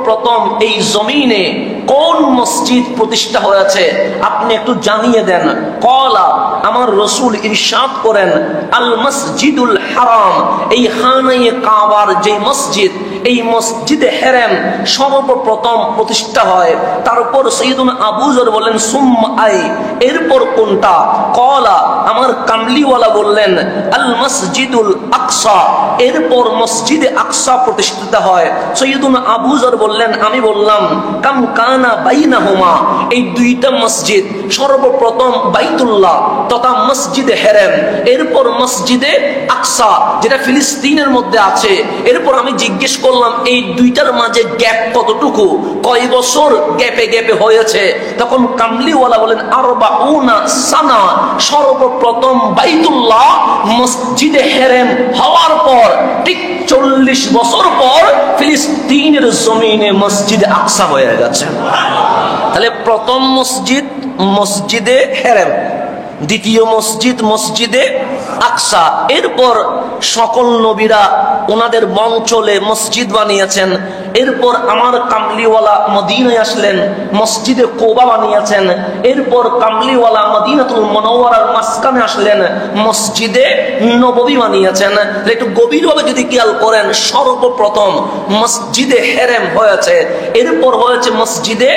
প্রথম এই জমিনে কোন মসজিদ প্রতিষ্ঠা হয়েছে আপনি একটু জানিয়ে দেন। কলা, আমার রসুল ইরশাদ করেন, আল মসজিদুল হারাম, এই খানায়ে কাবার যে মসজিদ, এই মসজিদে হেরেম সর্বপ্রথম প্রতিষ্ঠা হয়। তারপর সৈয়দুনা আবু যর বললেন সুম্মা আই, এরপর কোনটা? কলা, আমার কামলিওয়ালা বললেন আল মসজিদুল আকসা, এরপর মসজিদে আকসা প্রতিষ্ঠিত হয়। সৈয়দুনা আবু যর বললেন, আমি বললাম কাম কানা বাইনাহুমা, এই দুইটা মসজিদ, সর্বপ্রথম বাইতুল্লাহ তথা মসজিদে হেরেম, এরপর মসজিদে আকসা যেটা ফিলিস্তিনের মধ্যে আছে। এরপর আমি জিজ্ঞেস করলাম এই দুইটার মাঝে গ্যাপ কতটুকু, কয় বছর গ্যাপে গ্যাপে হয়েছে? তখন কামলিওয়ালা বলেন আরবাউনা সানা, সর্বপ্রথম বাইতুল্লাহ মসজিদে হেরেম হওয়ার পর ঠিক 40 বছর পর ফিলিস্তিনের জমিনে মসজিদে আকসা হয়ে গেছে। তাহলে প্রথম মসজিদ মসজিদে হেরেম, দ্বিতীয় মসজিদ মসজিদে আকসা। এরপর সকল নবীরা ওনাদের অঞ্চলে মসজিদ বানিয়েছেন। এরপর আমার কামলিওয়ালা মদিনায় আসলেন, মসজিদে কোবা বানিয়েছেন। এরপর কামলিওয়ালা মদিনাতুল মুনাওয়ারার মাসকানে আসলেন, মসজিদে নববী বানিয়েছেন। একটু গভীরভাবে যদি খেয়াল করেন, সর্বপ্রথম মসজিদে হেরেম হয়েছে, এরপর হয়েছে মসজিদে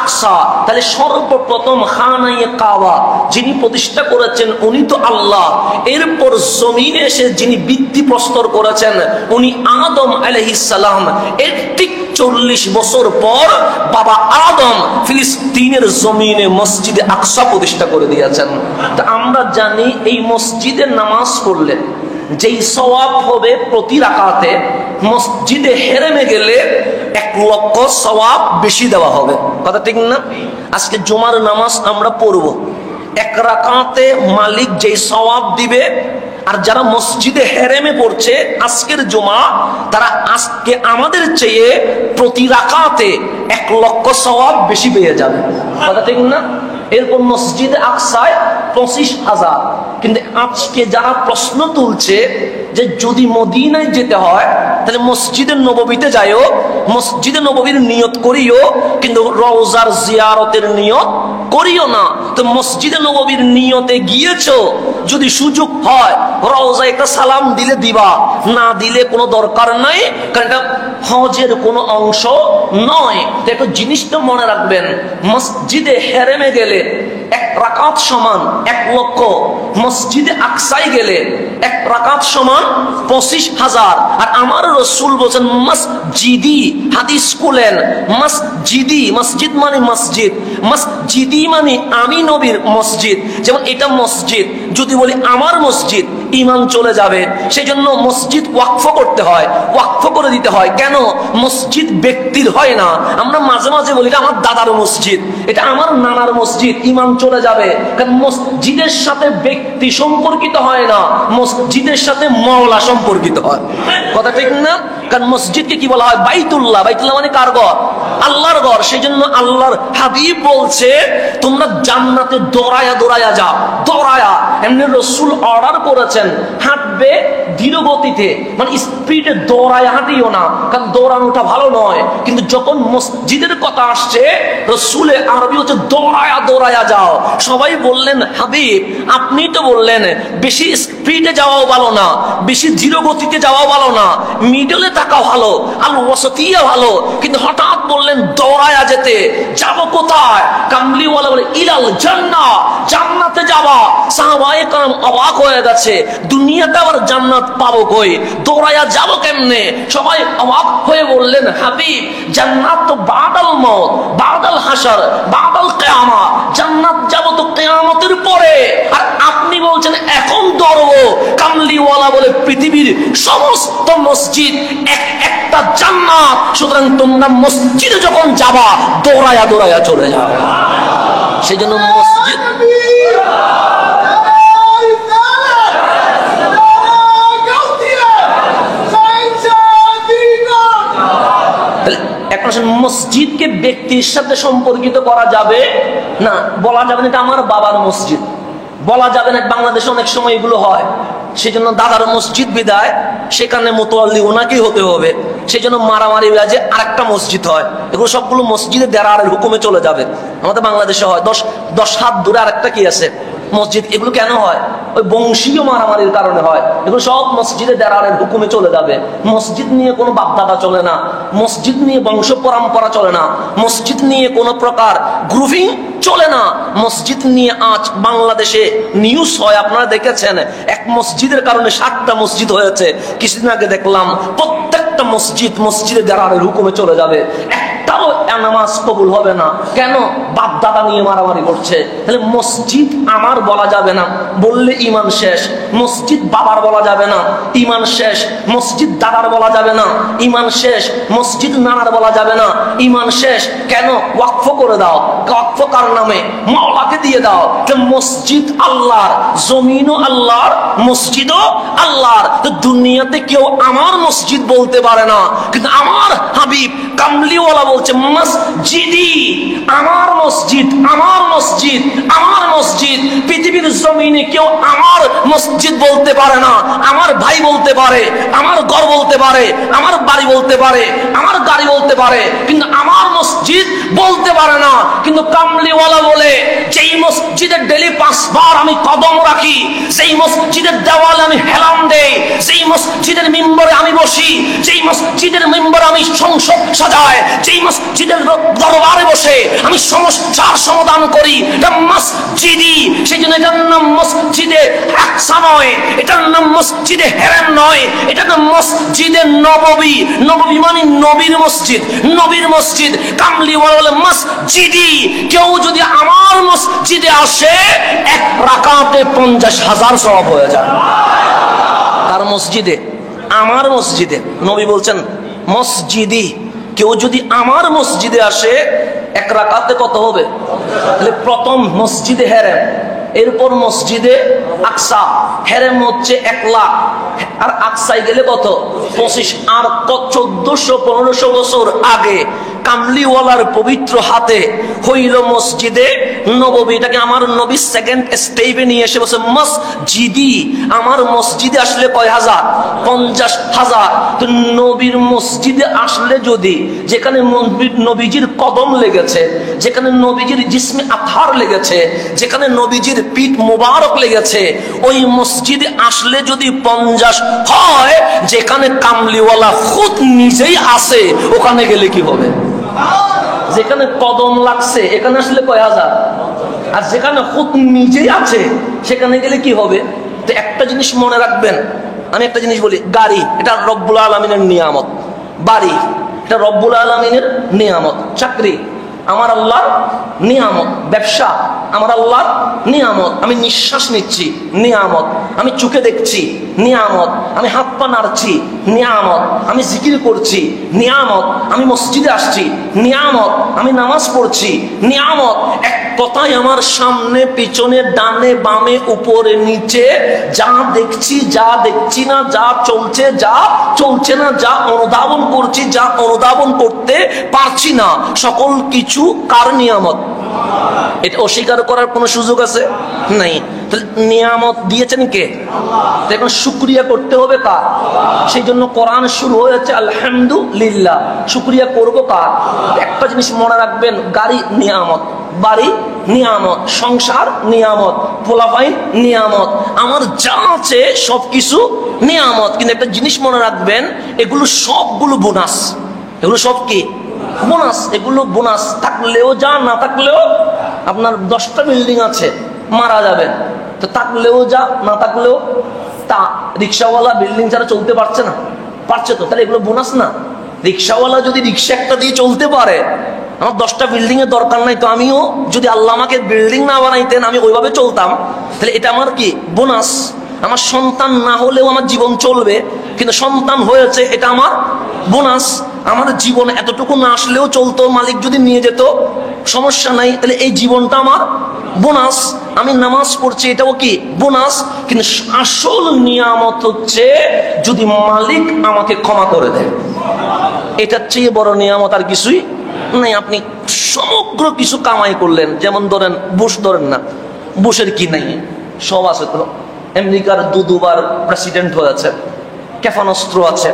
আকসা। তাহলে সর্বপ্রথম খানায়ে কাবা যিনি প্রতিষ্ঠা করেছেন উনি তো আল্লাহ। এরপর জমিনে এসে যিনি ভিত্তি প্রস্তর করেছেন উনি আদম আলাইহিস সালাম। এর ঠিক 40 বছর পর বাবা আদম ফিলিস্তিনের জমিনে মসজিদে আকসা প্রতিষ্ঠা করে দিয়েছেন। তা আমরা জানি এই মসজিদে নামাজ পড়লে যেই সওয়াব হবে প্রতি রাকাতে, মসজিদে হেরেমে গেলে 1 লক্ষ সওয়াব বেশি দেওয়া হবে। কথা ঠিক না? আজকে জুমার নামাজ আমরা পড়ব, 1 রাকাতে মালিক যেই সওয়াব দিবে, আর যারা মসজিদে হেরেমে পড়ছে আজকের জুমা, তারা আজকে আমাদের চেয়ে প্রতি রাকাতে 1 লক্ষ সওয়াব বেশি পেয়ে যাবে। কথা ঠিক না? এরপর মসজিদে আকসায় 25,000। কিন্তু আজকে যারা প্রশ্ন তুলছে যে যদি মদিনায় যেতে হয় তাহলে মসজিদে নববীতে যাইও, মসজিদে নববীর নিয়ত করিও, কিন্তু রওজার জিয়ারতের নিয়ত করিও না। তো মসজিদে নববীর নিয়তে গিয়েছো, যদি সুযোগ হয় রওজায় একটা সালাম দিলে দিবা, না দিলে কোনো দরকার নাই, কারণ এটা হজের কোনো অংশ নয়। তো একটা জিনিসটা মনে রাখবেন, মসজিদে হেরেমে গেলে 1 রাকাত সমান 1 লক্ষ, মসজিদে আকসায় গেলে 1 রাকাত সমান 25,000। আর আমার রসুল বলছেন মসজিদি, হাদিস খুলেন, মসজিদি, মসজিদ মানে মসজিদ, মসজিদি মানে আমি নবীর মসজিদ। যেমন এটা মসজিদ, যদি বলি আমার মসজিদ ঈমান চলে যাবে, সেই জন্য মসজিদ ওয়াকফ করতে হয়, ওয়াকফ করে দিতে হয়। কেন? মসজিদ ব্যক্তির হয় না। আমরা মাঝে মাঝে বলি এটা আমার দাদার মসজিদ, এটা আমার নানার মসজিদ, ঈমান চলে যাবে। কারণ মসজিদের সাথে ব্যক্তি সম্পর্কিত হয় না, মসজিদের সাথে মাওলা সম্পর্কিত হয়। কথা ঠিক না? কারণ মসজিদকে কি বলা হয়? বাইতুল্লাহ। বাইতুল্লাহ মানে কার ঘর? আল্লাহর ঘর। সেই জন্য আল্লাহর হাবিব বলছে তোমরা জান্নাতে দৌড়ায়া দৌড়ায়া যাও, দৌড়ায়া। এমনি রসুল অর্ডার করেছেন হাঁটবে ধীর গতিতে, মানে স্পিডে দৌড়ায় হাঁটিও না, কারণ দৌড়ানোটা ভালো নয়। কিন্তু যখন মসজিদের কথা আসছে, রসুলে আরবি হচ্ছে দৌড়ায়া দৌড়ায়া যাও। সবাই বললেন হাবিব আপনি তো বললেন বেশি স্পিডে যাওয়াও ভালো না, বেশি ধীর গতিতে যাওয়াও ভালো না, মিডলে থাকা ভালো, আল ওয়াসতিয়া ভালো। কিন্তু হঠাৎ বললেন দৌড়ায়া যেতে, যাবো কোথায়? কামলিওয়ালা বলে ইলাল জান্নাহ, জান্নাতে যাবা। সাহাবায়ে কেরাম অবাক হয়ে গেছে, দুনিয়াতে আবার জান্নাত পাবো কই, দৌড়ায়া যাবো কেমনে? সবাই অবাক হয়ে বললেন হাবিব জান্নাত তো বাদাল মওত, বাদাল হাশর, বাদাল কিয়ামা, জান্নাত যাবো তো কিয়ামতের পরে, আর আপনি বলছেন এখন দৌড়বো। কামলিওয়ালা বলে পৃথিবীর সমস্ত মসজিদ একটা জান্নাত, সুতরাং তোমরা মসজিদে যখন যাবা দৌড়ায়া দৌড়ায়া চলে যাও। সেই জন্য মসজিদ মসজিদকে ব্যক্তির সাথে সম্পর্কিত করা যাবে না। বলা যাবে না এটা আমার বাবার মসজিদ, বলা যাবে না। বাংলাদেশে অনেক সময় এগুলো হয়, সেজন্য দাদার মসজিদ বিদায়, সেখানে মোতোয়াল্লি ওনাকেই হতে হবে। সেই জন্য মারামারি বাজে আরেকটা মসজিদ হয়, এগুলো সবগুলো মসজিদে দেরারের হুকুমে চলে যাবে। আমাদের বাংলাদেশে হয় 10 হাত দূরে আরেকটা কি আছে মসজিদ। এগুলো কেন হয়? ওই বংশীয় মারামারির কারণে হয়। এগুলো সব মসজিদে দেরারের হুকুমে চলে যাবে। মসজিদ নিয়ে কোনো বাপদাদা চলে না, মসজিদ নিয়ে বংশ পরম্পরা চলে না, মসজিদ নিয়ে কোনো প্রকার গ্রুপিং চলে না। মসজিদ নিয়ে আজ বাংলাদেশে নিউজ হয়, আপনারা দেখেছেন, এক মসজিদের কারণে 7টা মসজিদ হয়েছে। কিছুদিন আগে দেখলাম প্রত্যেকটা মসজিদে দেরারের হুকুমে চলে যাবে, একটাও নামাজ কবুল হবে না। কেন? বাপ দাদা নিয়ে মারামারি করছে। তাহলে মসজিদ আমার বলা যাবে না, বললে ইমান শেষ। মসজিদ বাবার বলা যাবে না, ইমান শেষ। মসজিদ দাদার বলা যাবে না, ইমান শেষ। মসজিদ নানার বলা যাবে না, ইমান শেষ। কেন? ওয়াকফ করে দাও। ওয়াকফ কার নামে? মাওলাকে দিয়ে দাও। মসজিদ আল্লাহর, জমিনও আল্লাহর, মসজিদও আল্লাহর। তো দুনিয়াতে কেউ আমার মসজিদ বলতে পারে না, কিন্তু আমার হাবিব কামলিওয়ালা বলছে মসজিদি, আমার মসজিদ, আমার মসজিদ, আমার মসজিদ। পৃথিবীর জমিনে কেউ আমার মসজিদ বলতে পারে না। আমার ভাই বলতে পারে, আমার ঘর বলতে পারে, আমার বাড়ি বলতে পারে, আমার গাড়ি বলতে পারে, কিন্তু আমার মসজিদ বলতে পারে না। কিন্তু কামলিওয়ালা বলে, যেই মসজিদের ডেলি 5 বার আমি কদম রাখি, সেই মসজিদের দেওয়ালে আমি হেলাম দেই, সেই মসজিদের মিম্বরে আমি বসি, যেই মসজিদের মিম্বরে আমি সংসদ সাজাই, যেই মসজিদের দরবারে বসে আমি সমস্যার সমাধান করি, এটা মসজিদি। সেই জন্য এটার নাম মসজিদে আকসা নয়, এটার নাম মসজিদে হেরেম নয়, এটার নাম মসজিদে নববী। নববী মানে নবীর মসজিদ, নবীর মসজিদ। কামলিওয়ালা বলে মসজিদি। কেউ যদি আমার মসজিদে আসে, 1 রাকাতে 50,000 সওয়াব হয়ে যায়। তার মসজিদে, আমার মসজিদে। নবী বলছেন মসজিদি। কেউ যদি আমার মসজিদে আসে, 1 রাকাতে কত হবে? তাহলে প্রথম মসজিদে হেরেম, এরপর মসজিদে আকসা। হেরেম হচ্ছে 1 লাখ, আর আকসায় গেলে কত? 25। আর 1400-1500 বছর আগে কামলিওয়ালার পবিত্র হাতে হইল মসজিদে নববী। এটাকে আমার নবী সেকেন্ড স্টেপে নিয়ে এসে বলছে মসজিদি। আমার মসজিদে আসলে কয় হাজার? 50,000। তো নবীর মসজিদে আসলে যদি, যেখানে নবীজির কদম লেগেছে, যেখানে নবীজির জিসমে আথার লেগেছে, যেখানে নবীজির পিঠ মোবারক লেগেছে, ওই মসজিদে আসলে যদি 50 হয়, যেখানে কামলিওয়ালা খুদ নিজেই আসে, ওখানে গেলে কি হবে? যেখানে কদম লাগছে, এখানে আসলে কয় হাজার? আর যেখানে খুদ নিজেই আছে, সেখানে গেলে কি হবে? তো একটা জিনিস মনে রাখবেন, আমি একটা জিনিস বলি, গাড়ি এটা রব্বুল আলামিনের নিয়ামত, বাড়ি এটা রব্বুল আলামিনের নিয়ামত, চাকরি আমার আল্লাহর নিয়ামত, ব্যবসা আমার আল্লাহর নিয়ামত, আমি নিঃশ্বাস নিচ্ছি নিয়ামত, আমি চোখে দেখছি নিয়ামত, আমি হাত পা নাড়ছি নিয়ামত, আমি জিকির করছি নিয়ামত, আমি মসজিদে আসছি নিয়ামত, আমি নামাজ পড়ছি নিয়ামত। এক কথায় আমার সামনে পিছনে ডানে বামে উপরে নিচে যা দেখছি, যা দেখছি না, যা চলছে, যা চলছে না, যা অনুধাবন করছি, যা অনুধাবন করতে পারছি না, সকল কিছু কার নিয়ামত? এটা অস্বীকার করার কোন সুযোগ আছে? নাই। তাহলে নিয়ামত দিয়েছেন কে? এখন শুকরিয়া করতে হবে কার? সেই জন্য কোরআন শুরু হয়েছে আলহামদুলিল্লাহ। শুকরিয়া করবো কার? একটা জিনিস মনে রাখবেন, গাড়ি নিয়ামত, বাড়ি নিয়ামত, সংসার নিয়ামত, পোলাপাইন নিয়ামত, আমার যা আছে সবকিছু নিয়ামত। কিন্তু একটা জিনিস মনে রাখবেন, এগুলো সবগুলো বোনাস। এগুলো সব কি? বোনাস। এগুলো বোনাস থাকলেও যা, না থাকলেও। আপনার 10টা বিল্ডিং আছে, মারা যাবেন, তো থাকলেও যা, না থাকলেও তা। রিক্সাওয়ালা বিল্ডিং ছাড়া চলতে পারছে না, পারছে তো, তাহলে এগুলো বোনাস না? রিক্সাওয়ালা যদি রিক্সা একটা দিয়ে চলতে পারে, আমার 10টা বিল্ডিং এর দরকার নাই, তো আমিও যদি আল্লাহ আমাকে বিল্ডিং না বানাইতেন, আমি ওইভাবে চলতাম, তাহলে এটা আমার কি? বোনাস। আমার সন্তান না হলেও আমার জীবন চলবে, কিন্তু সন্তান হয়েছে, এটা আমার বোনাস। আমার জীবন এতটুকু না আসলেও চলতো, মালিক যদি নিয়ে যেত সমস্যা নাই, তাহলে এই জীবনটা আমার বোনাস। আমি নামাজ পড়ছি, এটাও কি? বোনাস। কিন্তু আসল নিয়ামত হচ্ছে যদি মালিক আমাকে ক্ষমা করে দেয়, এটার চেয়ে বড় নিয়ামত আর কিছুই নাই। আপনি সমগ্র কিছু কামাই করলেন, যেমন ধরেন বুশ, ধরেন না, বুশের কি নাই? সব আছে তো, আমেরিকার দুবার প্রেসিডেন্ট হয়েছে, ক্ষেপণাস্ত্র আছে,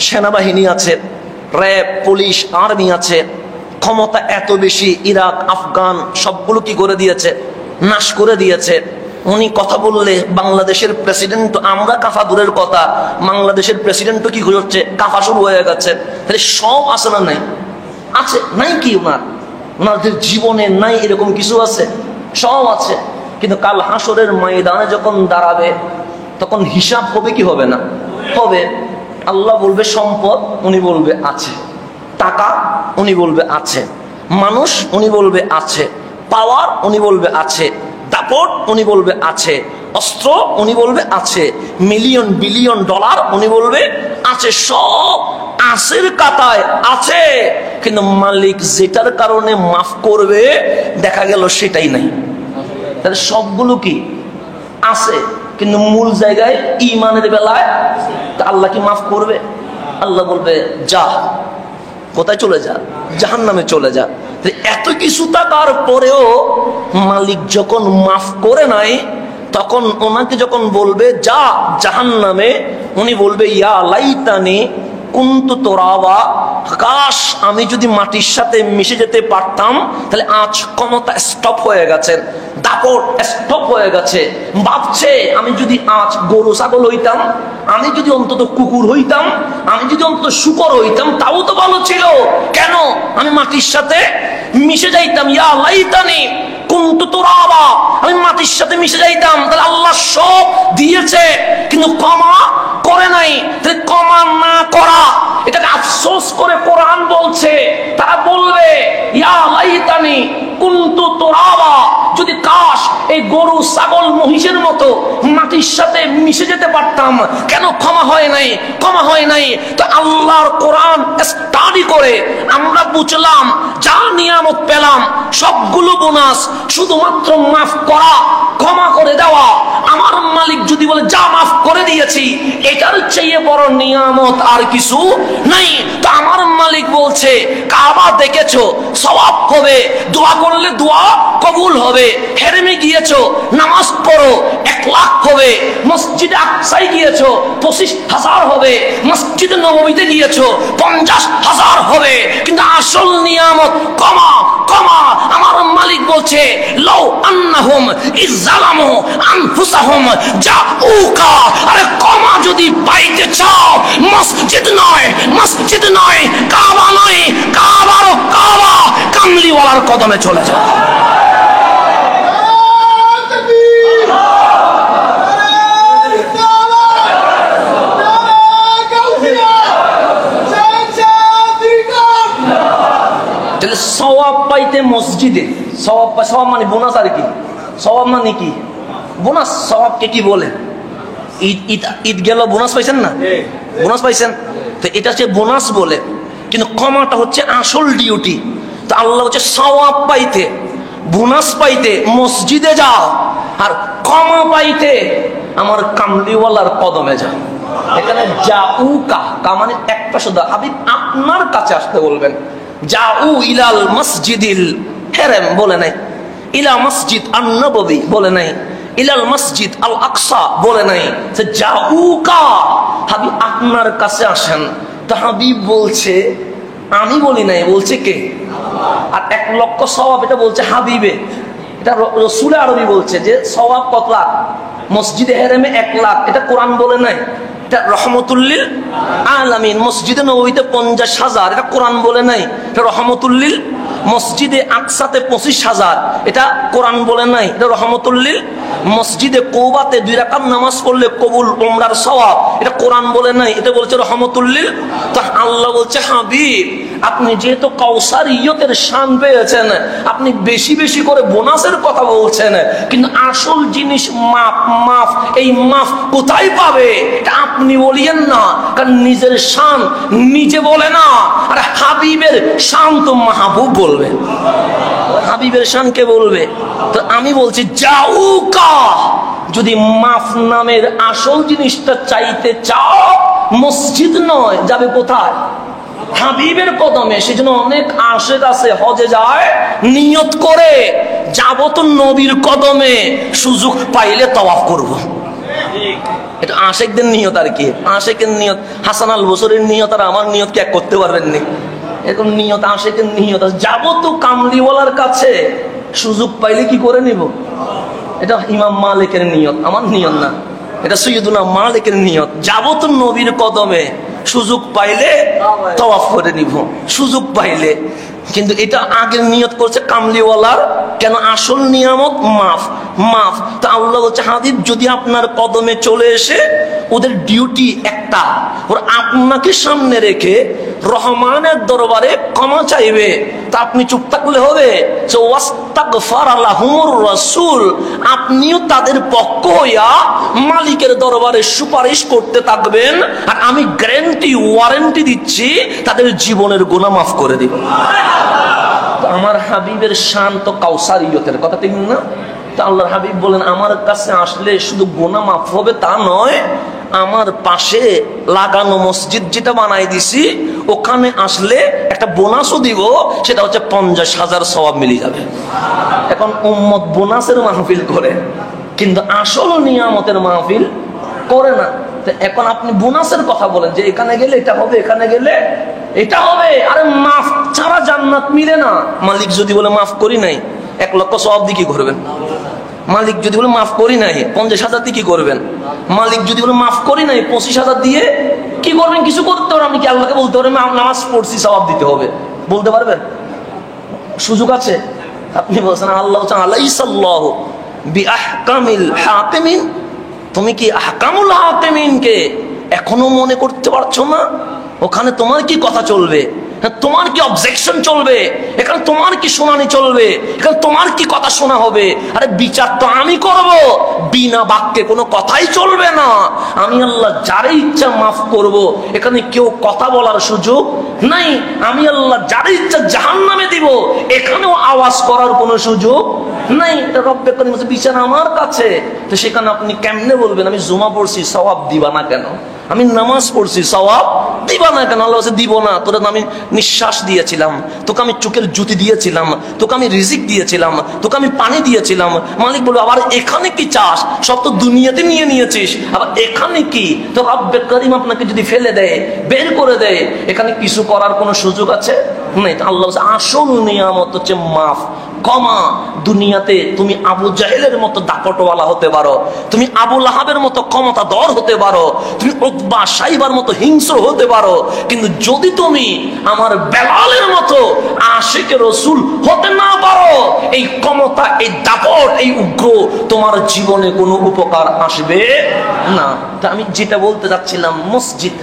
সেনাবাহিনী আছে, র্যাব, পুলিশ, আর্মি আছে, ক্ষমতা এত বেশি, ইরাক, আফগান সবগুলো কি করে দিয়েছে, নাশ করে দিয়েছে। উনি কথা বললে বাংলাদেশের প্রেসিডেন্ট, আমরা কাফা দূরের কথা, বাংলাদেশের প্রেসিডেন্টও কি হচ্ছে, কাফা শুরু হয়ে গেছে। তাহলে সব আছে না নাই? আছে। নাই কি ওনাদের জীবনে নাই এরকম কিছু আছে? সব আছে। কিন্তু কাল হাসরের ময়দানে যখন দাঁড়াবে তখন হিসাব হবে কি হবে না? হবে। আল্লাহ বলবে সম্পদ, উনি বলবে আছে। টাকা, উনি বলবে আছে। মানুষ, উনি বলবে আছে। পাওয়ার, উনি বলবে আছে। দাপট, উনি বলবে আছে। অস্ত্র, উনি বলবে আছে। মিলিয়ন বিলিয়ন ডলার, উনি বলবে আছে। সব আছের কাতায় আছে, কিন্তু মালিক যেটার কারণে মাফ করবে দেখা গেল সেটাই নাই। তাহলে সবগুলো কি আছে, কিন্তু মূল জায়গায় ঈমানের বেলায় তা আল্লাহ কি মাফ করবে? আল্লাহ বলবে যা, কোথায় চলে যা? জাহান্নামে চলে যা। এত কিছু থাকার পরেও মালিক যখন মাফ করে নাই, তখন ওনাকে যখন বলবে যা জাহান্নামে, উনি বলবে ইয়া লাইতানি কুনতু তুরাবা, কাশ আমি যদি মাটির সাথে মিশে যেতে পারতাম। তাহলে আজ ক্ষমতা স্টপ হয়ে গেছে, দাপট স্টপ হয়ে গেছে। ভাবছে আমি যদি আজ গরু ছাগল হইতাম, আমি যদি অন্তত কুকুর হইতাম, আমি যদি অন্তত শুকর হইতাম, তাও তো ভালো ছিল। কেন আমি মাটির সাথে মিশে যাইতাম? ইয়া লাইতানি কুনতু তুরাবা, আমি মাটির সাথে মিশে যাইতাম। তাহলে আল্লাহ সব দিয়েছে, কিন্তু ক্ষমা করে নাই। তাহলে ক্ষমা না করা, এটাকে আফসোস করে কোরআন বলছে। তারা বলবে ইয়া লাইতানি কুনতু তুরাবা, যদি কাশ এই গরু ছাগল মহিষের মতো মাটির সাথে মিশে যেতে পারতাম। কেন ক্ষমা হয় নাই? ক্ষমা হয় নাই। তো আল্লাহর কোরআন স্টাডি করে আমরা বুঝলাম যা নিয়ামত পেলাম সবগুলো বোনাস, শুধুমাত্র মাফ করা, ক্ষমা করে দেওয়া। আমার মালিক যদি বলে যা মাফ করে দিয়েছি, এটার চেয়ে বড় নিয়ামত আর কিছু নাই। তো আমার মালিক বলছে কাবা দেখেছো, সওয়াব হবে, দোয়া করলে দোয়া কবুল হবে। হেরেমে গিয়েছো, নামাজ পড়ো, 1 লাখ হবে। মসজিদে আকসায় গিয়েছো, 25,000 হবে। মসজিদে নববীতে গিয়েছো, 50,000 হবে। কিন্তু আসল নিয়ামত ক্ষমা, ক্ষমা। আমার মালিক বলছে লাউ আন্নাহুম ইযলামু আনফুসাহুম জাউকা, আরে ক্ষমা যদি পাইতে চাও, মসজিদ নয়, মসজিদ নয়, কাবা নয়, কাবার কাবা, কামলিওয়ালার কদমে চলে যাও। সওয়াব পাইতে মসজিদে, সওয়াব মানে বোনাস। আর কি সওয়াব মানে কি? বোনাস। সওয়াবকে কি বলে? ঈদ গেল, বোনাস পাইছেন না? বোনাস পাইছেন, তো এটা হচ্ছে বোনাস বলে। কিন্তু ক্ষমাটা হচ্ছে আসল ডিউটি। তো আল্লাহ হচ্ছে সওয়াব পাইতে, বোনাস পাইতে মসজিদে যাও, আর ক্ষমা পাইতে আমার কামলিওয়ালার কদমে যাও। এখানে জাউকা, কা মানে একটা শুধু হাবিব আপনার কাছে আসতে বলবেন। যাউ ইলাল মসজিদিল হেরেম বলে নাই, ইলা মসজিদ আন-নববী বলে নাই, ইলাল মসজিদ আল আকসা বলে নাই। যাউকা, হাবিব আপনার কাছে আসেন। তো হাবিব বলছে, আমি বলি নাই, বলছে কে? আর 1 লক্ষ সওয়াব এটা বলছে হাবিবে। এটা রাসূল আরবি বলছে যে সওয়াব কত লাখ, মসজিদে হেরেমে 1 লাখ। এটা কোরআন বলে নাই, এটা রহমতুল্লিল আলামিন। মসজিদে নববীতে 50,000, এটা কোরআন বলে নাই, এটা রহমতুল্লিল। মসজিদে আকসাতে 25,000, এটা কোরআন বলে নাই, এটা রহমতুল্লিল। মসজিদে কওবাতে 2 রাকাত নামাজ পড়লে কবুল উমরার সওয়াব, এটা কোরআন বলে নাই, এটা বলছে রহমতুল্লিল। তো আল্লাহ বলছে হাবিব আপনি যেহেতু কাউসারিয়তের শান পেয়েছেন, আপনি বেশি বেশি করে বোনাসের কথা বলছেন, কিন্তু আসল জিনিস মাফ। মাফ, এই মাফ কোথায় পাবে এটা আপনি বলিয়েন না, কারণ নিজের শান নিজে বলে না। আর হাবিবের শান তো মাহবুব বলবে, হাবিবের শান কে বলবে? তো আমি বলছি যাউকা, যদি মাফ নামের আসল জিনিসটা চাইতে চাও, মসজিদ নয়, যাবে কোথায়? হাবিবের কদমে। সেজন্য অনেক আশেক আছে হজে যায় নিয়ত করে যাব তো নবীর কদমে, সুযোগ পাইলে তওয়াফ করব। এটা আশেকদের নিয়ত আর কি। আশেকের নিয়ত, হাসান আল বসরির নিয়ত আর আমার নিয়ত কি এক করতে পারবেন নি? এরকম নিয়ত আশেকের নিয়ত। যাবো তো কামলিওয়ালার কাছে, সুযোগ পাইলে কি করে নিব? এটা ইমাম মালিকের নিয়ত, আমার নিয়ত না। এটা সৈয়দুনা মালিকের নিয়ত। যাবো তো নবীর কদমে, সুযোগ পাইলে তওয়াফ করে নিব, সুযোগ পাইলে। কিন্তু এটা আগের নিয়ত করছে কামলিওয়ালার। কেন? আসল নিয়ামত মাফ, মাফ। তা আল্লাহ বলছে, হাবিব যদি আপনার কদমে চলে এসে, ওদের ডিউটি একটা, ওরা আপনাকে সামনে রেখে রহমানের দরবারে ক্ষমা চাইবে, তা আপনি চুপ থাকলে হবে? রাসূল, আপনিও তাদের পক্ষ হইয়া মালিকের দরবারে সুপারিশ করতে থাকবেন, আর আমি গ্যারান্টি, ওয়ারেন্টি দিচ্ছি তাদের জীবনের গুনাহ মাফ করে দিব। আমার হাবিবের শান তো কাউসারিয়তের কথা, ঠিক না? তো আল্লাহর হাবিব বলেন, আমার কাছে আসলে শুধু গুনাহ মাফ হবে তা নয়, আমার পাশে লাগানো মসজিদ যেটা বানাই দিছি, ওখানে আসলে একটা বোনাসও দিব, সেটা হচ্ছে 50,000 সওয়াব মিলে যাবে। এখন উম্মত বোনাসের মাহফিল করে, কিন্তু আসল নিয়ামতের মাহফিল করে না। তো এখন আপনি বোনাসের কথা বলেন যে এখানে গেলে এটা হবে, এখানে গেলে এটা হবে। আরে মাফ ছাড়া জান্নাত মিলে না। মালিক যদি বলে মাফ করি নাই, 1 লক্ষ সওয়াব দিয়ে কি করবেন? মালিক যদি বলে মাফ করি নাই, 50,000 দিয়ে কি করবেন? মালিক যদি বলে মাফ করি নাই, 25,000 দিয়ে কি করবেন? কিছু করতে পারেন। আপনি কি আল্লাহকে বলতে পারবেন নামাজ পড়ছি সওয়াব দিতে হবে? বলতে পারবেন? সুযোগ আছে? আপনি বলছেন আল্লাহ আলাইসাল্লাহু বিআহকামিল হাকিমিন, তুমি কি আহকামুল হাকিমিনকে এখনো মনে করতে পারছো না? ওখানে তোমার কি কথা চলবে? তোমার কি অবজেকশন চলবে? এখানে তোমার কি শুনানি চলবে? এখানে তোমার কি কথা শোনা হবে? আরে বিচার তো আমি করব, বিনা বাক্যে কোনো কথাই চলবে না। আমি আল্লাহ যারে ইচ্ছা মাফ করব, এখানে কেউ কথা বলার সুযোগ নাই। আমি আল্লাহ যারে ইচ্ছা জাহান্নামে দিব, এখানেও আওয়াজ করার কোনো সুযোগ নাই। রব্বে করিম বলছে বিচার আমার কাছে। তো সেখানে আপনি কেমনে বলবেন আমি জুমা পড়ছি সওয়াব দিবা না কেন? আমি নামাজ পড়ছি সওয়াব দিবা না কেন? আল্লাহ বলছে দিব না। তোর আমি নিঃশ্বাস দিয়েছিলাম, তোকে আমি চোখের জ্যোতি দিয়েছিলাম, তোকে আমি রিজিক দিয়েছিলাম, তোকে আমি পানি দিয়েছিলাম। মালিক বলবে আবার এখানে কি চাস? সব তো দুনিয়াতে নিয়ে নিয়েছিস, আবার এখানে কি? তো রব্বে করিম আপনাকে যদি ফেলে দেয়, বের করে দেয়, এখানে কিছু করার কোনো সুযোগ আছে? নাই। আল্লাহ বলছে আসল নিয়ামত হচ্ছে মাফ, ক্ষমা। দুনিয়াতে তুমি আবু জাহেলের মতো দাপটওয়ালা হতে পারো, তুমি আবু লাহাবের মতো ক্ষমতাধর হতে পারো, তুমি উতবা সাইবার মতো হিংস্র হতে পারো, কিন্তু যদি তুমি আমার বেলালের মতো আশিকে রাসূল হতে না পারো, এই ক্ষমতা, এই দাপট, এই উগ্র তোমার জীবনে কোনো উপকার আসবে না। তা আমি যেটা বলতে যাচ্ছিলাম, মসজিদ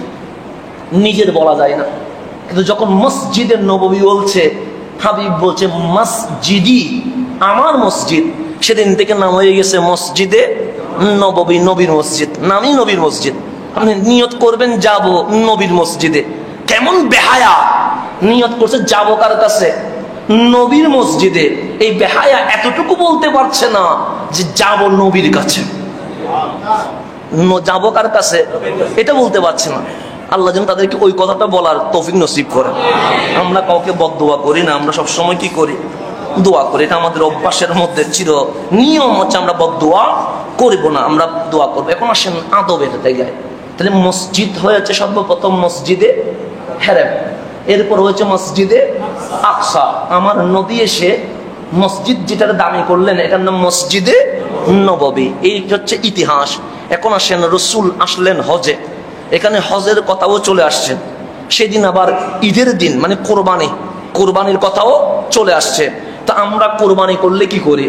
নিজের বলা যায় না, কিন্তু যখন মসজিদের নববী বলছে, হাবিব বলছে মসজিদি, আমার মসজিদ, সেদিন থেকে নাম হয়ে গেছে মসজিদে নববী, নবীর মসজিদ, নামই নবীর মসজিদ। আপনি নিয়ত করবেন যাব নবীর মসজিদে, কেমন বেহায়া নিয়ত করছে যাবো কার কাছে? নবীর মসজিদে। এই বেহায়া এতটুকু বলতে পারছে না যে যাব নবীর কাছে। যাবো কার কাছে এটা বলতে পারছে না। আল্লাহ যেন তাদেরকে ওই কথাটা বলার তৌফিক নসিব করে। আমরা কাউকে বদদোয়া করি না, আমরা সবসময় কি করি? দোয়া করি। এটা আমাদের অভ্যাসের মধ্যে চির নিয়ম হচ্ছে আমরা বদদোয়া করব না, আমরা দোয়া করবো। এখন আসেন আদবের জায়গায়। তাহলে মসজিদ হয়েছে সর্বপ্রথম মসজিদে হেরেম, এরপর হয়েছে মসজিদে আকসা। আমার নবী এসে মসজিদ যেটার দামি করলেন, এটার নাম মসজিদে নববী। এই হচ্ছে ইতিহাস। এখন আসেন রসুল আসলেন হজে, এখানে হজের কথাও চলে আসছে। সেদিন আবার ঈদের দিন, মানে কোরবানির কথাও চলে আসছে। তা আমরা কোরবানি করলে কি করি?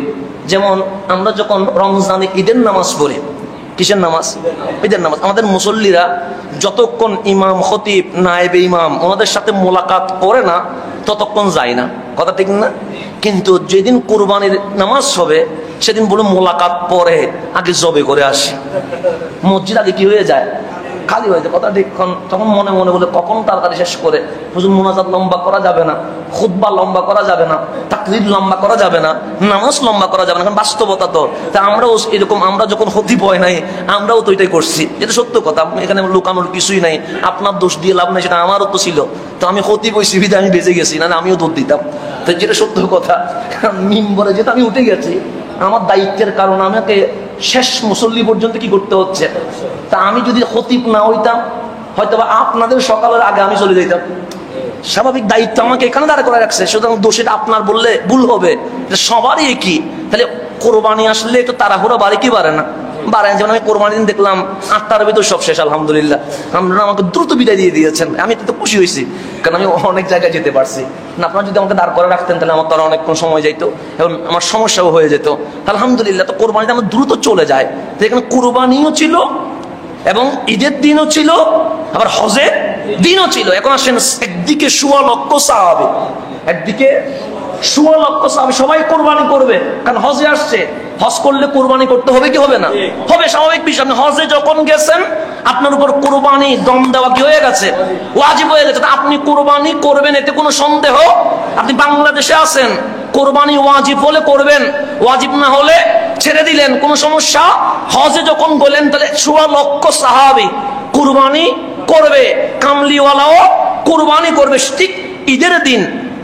যেমন আমরা যখন রমজানে ঈদের নামাজ পড়ি, কিসের নামাজ? ঈদের নামাজ। আমাদের মুসল্লিরা যতক্ষণ ইমাম খতিব নায়েবে ইমাম ওনাদের সাথে মোলাকাত করে না, ততক্ষণ যায় না, কথা ঠিক না? কিন্তু যেদিন কোরবানির নামাজ হবে, সেদিন বলে মোলাকাত পরে আগে জবে করে আসি। মসজিদ আগে কি হয়ে যায়? খালি হয়ে যায়, কথা ঠিক। তখন মনে মনে বলে কখন তাড়াতাড়ি শেষ করে, হুজুর মুনাজাত লম্বা করা যাবে না, খুতবা লম্বা করা যাবে না, তাকরীর লম্বা করা যাবে না, নামাজ লম্বা করা যাবে না, কারণ বাস্তবতা তো। তা আমরাও এরকম, আমরা যখন খতিব হয় নাই, আমরাও তো এটাই করছি, যেটা সত্য কথা। এখানে লুকানোর কিছুই নাই, আপনার দোষ দিয়ে লাভ নাই, সেটা আমারও তো ছিল। তো আমি খতিব হয়েছি বিধে আমি বেঁচে গেছি, না আমিও দোষ দিতাম। তো যেটা সত্য কথা, মিম্বরে যেটা আমি উঠে গেছি, আমার দায়িত্বের কারণে আমাকে শেষ মুসল্লি পর্যন্ত কি করতে হচ্ছে। তা আমি যদি খতিব না হইতাম, হয়তো বা আপনাদের সকালের আগে আমি চলে যেতাম। স্বাভাবিক দায়িত্ব আমাকে এখানে দাঁড়া করে রাখছে, সুতরাং দোষটা আপনার বললে ভুল হবে। সবারই একই। তাহলে কোরবানি আসলে তো তাড়াহুড়া বাড়ে কি বাড়ে না? বাড়ে। যেমন আমি কোরবানি দিন দেখলাম 8টার ভিতর সব শেষ, আলহামদুলিল্লাহ। আপনারা আমাকে দ্রুত বিদায় দিয়ে দিয়েছেন, আমি তো খুশি হয়েছি, কারণ আমি অনেক জায়গায় যেতে পারছি না। আপনারা যদি আমাকে দাঁড় করে রাখতেন তাহলে আমার তো আর অনেকক্ষণ সময় যাইতো এবং আমার সমস্যাও হয়ে যেত। আলহামদুলিল্লাহ, তো কোরবানিতে আমার দ্রুত চলে যায়। তো এখানে কোরবানিও ছিল এবং ঈদের দিনও ছিল, আবার হজের দিনও ছিল। এখন আসেন, একদিকে 1.25 লক্ষ সাহাবী, একদিকে 1.25 লক্ষ সাহাবী, সবাই কোরবানি করবে, কারণ হজে আসছে। হজ করলে কোরবানি করতে হবে কি হবে না? হবে, স্বাভাবিক বিষয়। আপনি হজে যখন গেছেন, আপনার উপর কোরবানি দম দেওয়া কি হয়ে গেছে? ওয়াজিব হয়ে গেছে। আপনি কোরবানি করবেন, এতে কোনো সন্দেহ? আপনি বাংলাদেশে আছেন, কোরবানি ওয়াজিব হলে করবেন, ওয়াজিব না হলে ছেড়ে দিলেন, কোনো সমস্যা। হজে যখন গেলেন, তাহলে 1.25 লক্ষ সাহাবী কোরবানি করবে, কামলিওয়ালাও কোরবানি করবে ঠিক ঈদের দিন।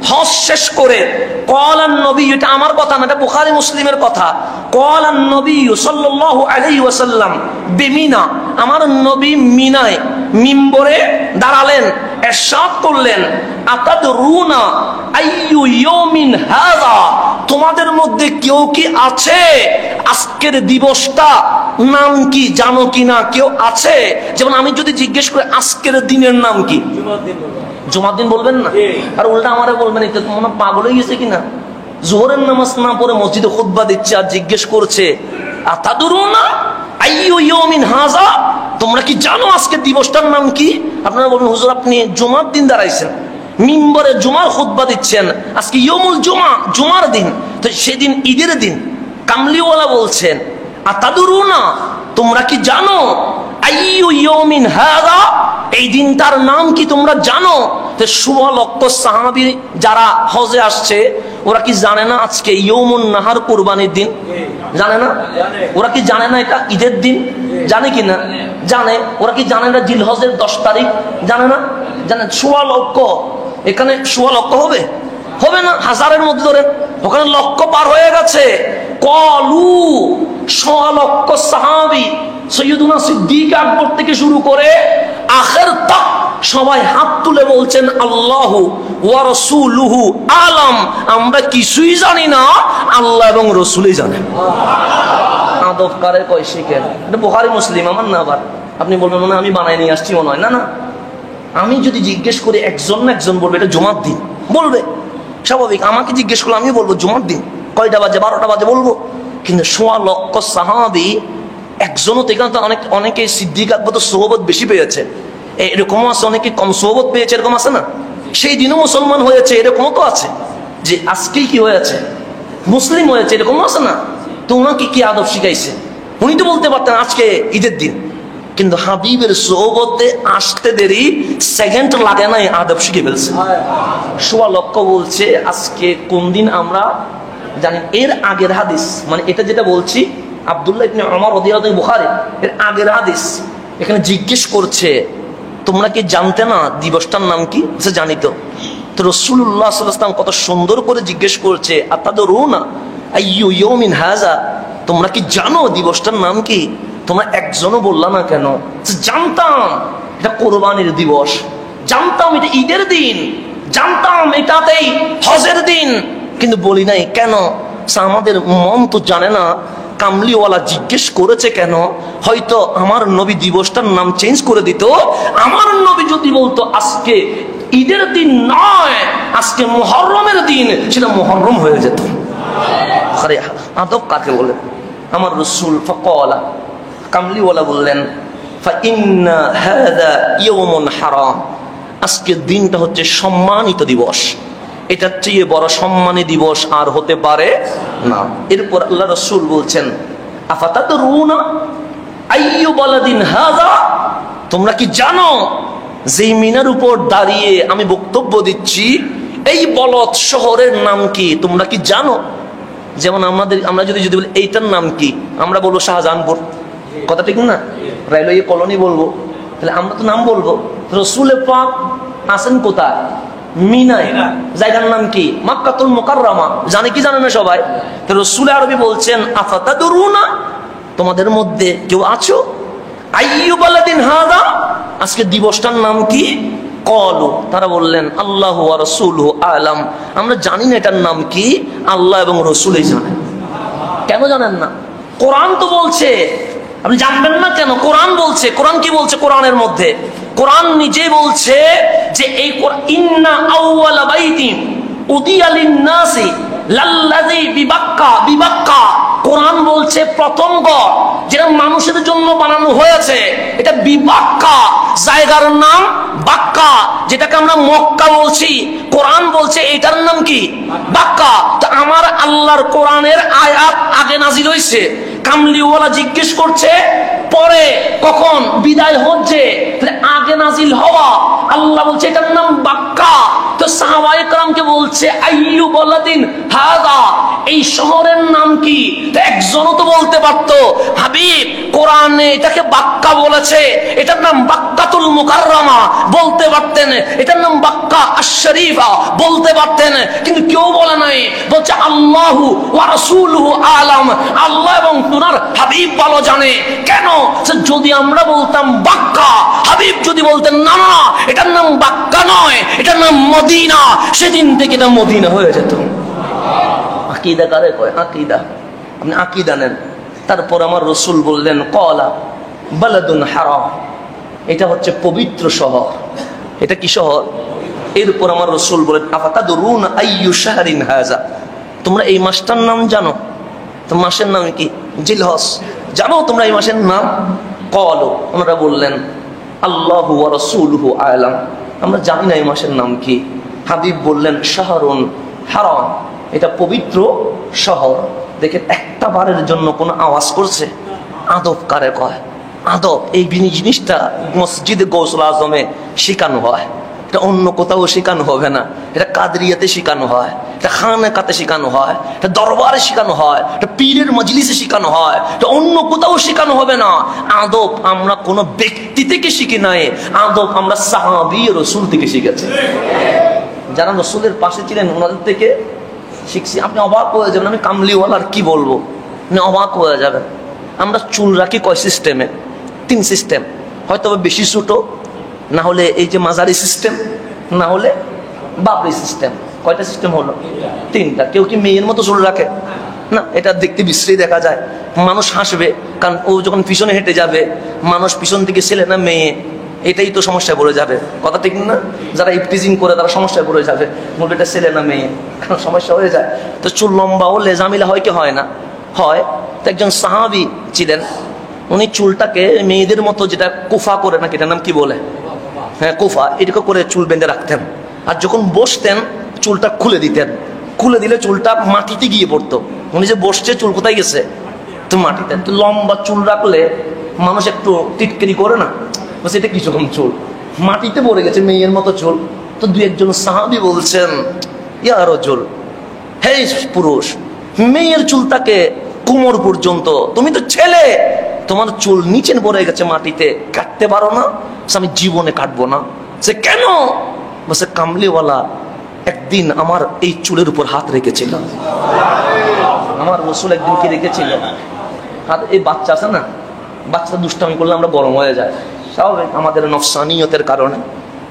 হজ শেষ করে ক্বালান নবী, এটা আমার কথা না, এটা বুখারী মুসলিমের কথা। ক্বালান নবী সাল্লাল্লাহু আলাইহি ওয়াসাল্লাম বিমিনা, আমার নবী মিনায় মিম্বরে দাঁড়ালেন, ইরশাদ করলেন, আতাদরুনা আইয়ু ইয়াউমিন হাযা, তোমাদের মধ্যে কেউ কি আছে আজকের দিবসটা নাম কি জানো কি না? কেউ আছে? যেমন আমি যদি জিজ্ঞেস করি আজকের দিনের নাম কি, জুমার দিন বলবেন না? আর উল্টা আমারে বলবেন এটা মনে পাগল হয়ে গেছে কিনা, জোহরের নামাজ না পড়ে মসজিদে খুতবা দিচ্ছে আর জিজ্ঞেস করছে আতাদরুনা আইয়ু ইয়াউমিন হাযা, তোমরা কি জানো আজকে দিবসটার নাম কি? আপনারা বলবেন হুজুর আপনি জুমার দিন দাঁড়াইছেন, মিম্বরে জুমার খুতবা দিচ্ছেন, আজকে ইয়াউমুল জুমা, জুমার দিন, তো সেদিন ঈদের দিন। কামলিওয়ালা বলছেন আতাদরুনা, তোমরা কি জানো আইয়ু ইয়াউমিন হাযা, এই দিনটার নাম কি তোমরা জানো? তো 1.25 লক্ষ সাহাবী যারা হজে আসছে, ওরা কি জানে না আজকে ইয়াউমুন নাহার, কুরবানির দিন? জানে না? ওরা কি জানে না এটা ঈদের দিন? জানে কি না? জানে। ওরা কি জানে না জিলহজের 10 তারিখ? জানে না? জানে। 1.25 লক্ষ, এখানে 1.25 লক্ষ হবে? হবে না, হাজারের মধ্যে ধরেন, ওখানে লক্ষ পার হয়ে গেছে। কলু, 1.25 লক্ষ সাহাবী, সৈয়দুনা সিদ্দিক আকবর থেকে শুরু করে আখের তক সবাই হাত তুলে বলছেন আল্লাহু ওয়া রাসূলুহু আলাম, আমরা কিছুই জানি না, আল্লাহ এবং রাসূলই জানেন। আদব কারে কয় শিখেন, এটা বুখারী মুসলিম আমার না। আবার আপনি বলবেন মনে আমি বানাই নিয়ে আসছি মনে হয়, না না, আমি যদি জিজ্ঞেস করি একজন না একজন বলবে এটা জুমার দিন, বলবে স্বাভাবিক। আমাকে জিজ্ঞেস করলে আমি বলবো জুমার দিন, কয়টা বাজে, 12টা বাজে বলবো। কিন্তু 1.25 লক্ষ সাহাবী একজনও তো, এখানে তো অনেকে সিদ্দিক আকবর তো সোহবত বেশি পেয়েছে, এরকমও আছে, অনেকে কম সোহবত পেয়েছে, এরকম আছে না? সেই দিনও মুসলমান হয়েছে, এরকমও তো আছে। যে আজকেই কি হয়েছে, মুসলিম হয়েছে, এরকমও আছে না? তো ওনাকে কি আদব শিখাইছে? উনি তো বলতে পারতেন আজকে ঈদের দিন, কিন্তু হাবিবের সোহবতে আসতে দেরি সেকেন্ড লাগে নাই, আদব শিখে ফেলছে। 1.25 লক্ষ বলছে আজকে কোন দিন আমরা জানি। এর আগের হাদিস, মানে এটা যেটা বলছি আব্দুল্লাহ ইবনে ওমর রাদিয়াল্লাহু আনহু, বুখারী, এর আগের হাদিস। এখানে জিজ্ঞেস করছে তোমরা কি জানতে না দিবসটার নাম কি? সে জানি তো। তো রাসূলুল্লাহ সাল্লাল্লাহু আলাইহি ওয়াসাল্লাম কত সুন্দর করে জিজ্ঞেস করছে আতাদরুনা আইয়ু ইয়াউমিন হাযা, তোমরা কি জানো দিবসটার নাম কি? তোমরা একজনও বললা না কেন? জানতাম এটা কোরবানির দিবস, জানতাম এটা ঈদের দিন, জানতাম এটাতেই হজের দিন, কিন্তু বলি নাই কেন? আমাদের মন তো জানে না। কামলিওয়ালা জিজ্ঞেস করেছে কেন? হয়তো আমার নবী দিবসটার নাম চেঞ্জ করে দিত। আমার নবী যদি বলতো আজকে ঈদের দিন নয়, আজকে মুহররমের দিন, সেটা মুহররম হয়ে যেত। আরে আদব কাকে বলে? আমার রাসূল ফাকালা, কামলিওয়ালা বললেন ফাইন্না হাযা ইয়াউমুন হারাম, আজকের দিনটা হচ্ছে সম্মানিত দিবস, এটার চেয়ে বড় সম্মানী দিবস আর হতে পারে না। এরপর আল্লাহ রাসূল বলছেন আফাতাদরুনা আইয়ু বালাদিন হাযা, তোমরা কি জানো যেই মিনার উপর দাঁড়িয়ে আমি বক্তব্য দিচ্ছি এই বলদ শহরের নাম কি? তোমরা কি জানো? যেমন আমরা যদি বলি এইটার নাম কি, আমরা বলবো শাহজাহানপুর, কথা ঠিক না? রেলওয়ে কলোনি বলবো, তাহলে আমরা তো নাম বলবো। রাসূল পাক আছেন কোথায়? মিনায়। জায়গার নাম কি? মক্কাতুল মুকাররমা। জানে কি জানে না সবাই? তো রাসূল আরবি বলছেন আফাতাদরুনা তোমাদের মধ্যে কেউ আছো? আইয়ু বালাদিন হাদা, আজকে দিবসটার নাম কি? কলু, তারা বললেন আল্লাহু ওয়া রাসূলুহু আলাম, আমরা জানি না এটার নাম কি, আল্লাহ এবং রাসূলই জানেন। কেন জানেন না? কোরআন তো বলছে, আপনি জানবেন না কেন? কোরআন বলছে। কোরআন কি বলছে? কোরআনের মধ্যে কোরআন নিজে বলছে যে এই ইন্না আউওয়ালা বাইতিন উদিয়া লিন-নাসি লাল্লাযী বিবাক্কা, বিবাক্কা, কোরআন বলছে প্রথম ঘর যেটা মানুষের জন্য বানানো হয়েছে এটা বিবাক্কা, জায়গার নাম বাক্কা, যেটাকে আমরা মক্কা বলছি। কোরআন বলছে এটার নাম কি? বাক্কা। তো আমার আল্লাহর কোরআনের আয়াত আগে নাজিল হয়েছে, কামলিওয়ালা জিজ্ঞেস করছে পরে কখন বিদায় হচ্ছে, আগে নাজিল হওয়া। আল্লাহ বলছে এটার নাম বাক্কা। তো সাহাবায়ে কেরামকে বলছে আইয়ু বালাদিন হাদা, এই শহরের নাম কি? তো একজনও তো বলতে পারতো হাবিব কোরআনে এটাকে বাক্কা বলেছে, এটার নাম বাক্কাতুল মুকাররমা বলতে পারতেন, এটার নাম বাক্কা আশ-শরীফা বলতে পারতেন, কিন্তু কেউ বলে নাই। বলছে আল্লাহু ওয়া রাসূলুহু আলাম, আল্লাহ এবং তোমার হাবিব ভালো জানে। কেন? যদি আমরা বলতাম বাক্কা, হাবিব যদি বলতেন না না এটার নাম বাক্কা নয়, এটার নাম মদিনা, সেদিন থেকে এটা মদিনা হয়ে যেত। আকীদা কারে কয়? আকীদা। আপনি আকীদা নেন। তারপর আমার রাসূল বললেন ক্বালা বালাদুন হারাম, এটা হচ্ছে পবিত্র শহর। এটা কি শহর? এরপর আমার রাসূল বলেন আফাতাদরুন আইয়ু শাহরিন হাযা, তোমরা এই মাসটার নাম জানো? তো মাসের নাম কি? জিলহজ। জানো তোমরা এই মাসের নাম? ক্বালু, ওনারা বললেন আল্লাহু ওয়া রাসূলুহু আলাম, আমরা জানি না এই মাসের নাম কি। হাবিব বললেন শাহরুন হারাম, এটা পবিত্র শহর। দেখেন একটা বারের জন্য কোনো আওয়াজ করছে? আদব কারে কয়? আদব এই জিনিসটা মসজিদে গৌসুল আজমে শেখানো হয়, এটা অন্য কোথাও শেখানো হবে না। এটা কাদরিয়াতে শেখানো হয়, এটা খানকাতে শেখানো হয়, এটা দরবারে শেখানো হয়, এটা পীরের মজলিসে শেখানো হয়, এটা অন্য কোথাও শেখানো হবে না। আদব আমরা কোনো ব্যক্তি থেকে শিখি নাই, আদব আমরা সাহাবী রাসূল থেকে শিখেছি। যারা রাসূলের পাশে ছিলেন ওনাদের থেকে শিখছি। আপনি অবাক হয়ে যাবেন, আমি কামলিওয়ালার কি বলবো, আপনি অবাক হয়ে যাবেন। আমরা চুল রাখি কয় সিস্টেমে? 3 সিস্টেম, হয়তো বেশি ছোট, না হলে এই যে মাঝারি সিস্টেম, না হলে বাবরি সিস্টেম। কয়টা সিস্টেম হলো? 3টা। কেউ কি মেয়ের মতো চুল রাখে? না, এটা দেখতে বিশ্রী দেখা যায়, মানুষ হাসবে, কারণ ও যখন পিছনে হেঁটে যাবে মানুষ পিছন থেকে ছেলে না মেয়ে, এটাই তো সমস্যায় পড়ে যাবে। কথা ঠিক না? যারা ইফটিজিং করে তারা সমস্যায় পড়ে যাবে, বলবে এটা ছেলে না মেয়ে, কারণ সমস্যা হয়ে যায়। তো চুল লম্বা হলে ঝামেলা হয় কি হয় না? হয়। তো একজন সাহাবী ছিলেন, উনি চুলটাকে মেয়েদের মতো যেটা কুফা করে, নাকি এটার নাম কি বলে? হ্যাঁ কুফা, এটাকে করে চুল বেঁধে রাখতেন। আর যখন বসতেন চুলটা খুলে দিতেন, খুলে দিলে চুলটা মাটিতে গিয়ে পড়তো। উনি যে বসছে চুল কোথায় গেছে? তো মাটিতে। তো লম্বা চুল রাখলে মানুষ একটু টিটকারি করে না, বলছে এটা কিছু কম চুল মাটিতে পড়ে গেছে, মেয়ের মতো চুল। তো 2-1 সাহাবী বলছেন ইয়া রাজুল, হে পুরুষ, মেয়ের চুলটাকে কোমর পর্যন্ত, তুমি তো ছেলে, তোমার চুল নিচে পড়ে গেছে মাটিতে, কাটতে পারো না? আমি জীবনে কাটবো না। সে কেন? বলছে কামলিওয়ালা একদিন আমার এই চুলের উপর হাত রেখেছিল, আমার রাসূল একদিন কি রেখেছিল হাত। এই বাচ্চা আছে না, বাচ্চা দুষ্টামি করলে আমরা গরম হয়ে যায়, স্বাভাবিক, আমাদের নফসানিয়তের কারণে।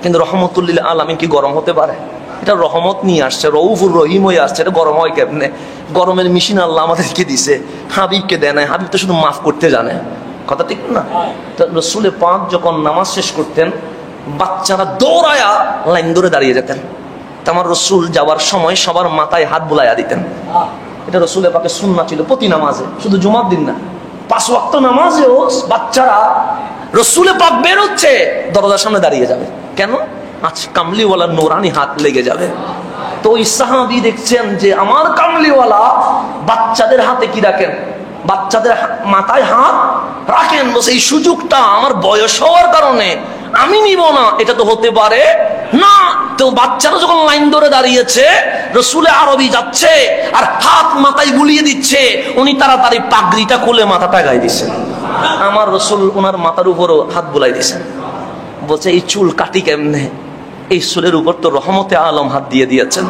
কিন্তু রহমতুল লিল আলামিন কি গরম হতে পারে? এটা রহমত নিয়ে আসছে, রউফুর রহিম হয়ে আসছে, এটা গরম হয় কেমনে? গরমের মেশিন আল্লাহ আমাদেরকে দিছে, হাবিবকে দেয় না। হাবিব তো শুধু মাফ করতে জানে, কথা ঠিক না? তো রাসূল পাক যখন নামাজ শেষ করতেন, বাচ্চারা দৌড়ায়া লাইন ধরে দাঁড়িয়ে যেতেন। তো আমার রাসূল যাওয়ার সময় সবার মাথায় হাত বুলাইয়া দিতেন। এটা রাসূলের পাকের সুন্নাহ ছিল প্রতি নামাজে, শুধু জুমার দিন না, 5 ওয়াক্ত নামাজেও বাচ্চারা রাসূলের পাক বের হচ্ছে দরজার সামনে দাঁড়িয়ে যাবে। কেন? আজ কামলিওয়ালার নূরানি হাত লেগে যাবে। তো ওই সাহাবী দেখছেন যে আমার কামলিওয়ালা বাচ্চাদের হাতে কি রাখেন? বাচ্চাদের মাথায় হাত রাখেন। বসে এই সুযোগটা আমার বয়স হওয়ার কারণে আমি নিব না, এটা তো হতে পারে না। তো বাচ্চারা যখন লাইন ধরে দাঁড়িয়েছে, রাসূল আরবি যাচ্ছে আর হাত মাথায় বুলিয়ে দিচ্ছে, উনি তাড়াতাড়ি পাগড়িটা খুলে মাথাটা গায়ে দিচ্ছেন। আমার রাসূল ওনার মাথার উপরও হাত বুলাই দিয়েছেন। বলছে এই চুল কাটি কেমনে? এই চুলের উপর তো রহমতে আলম হাত দিয়ে দিয়েছেন।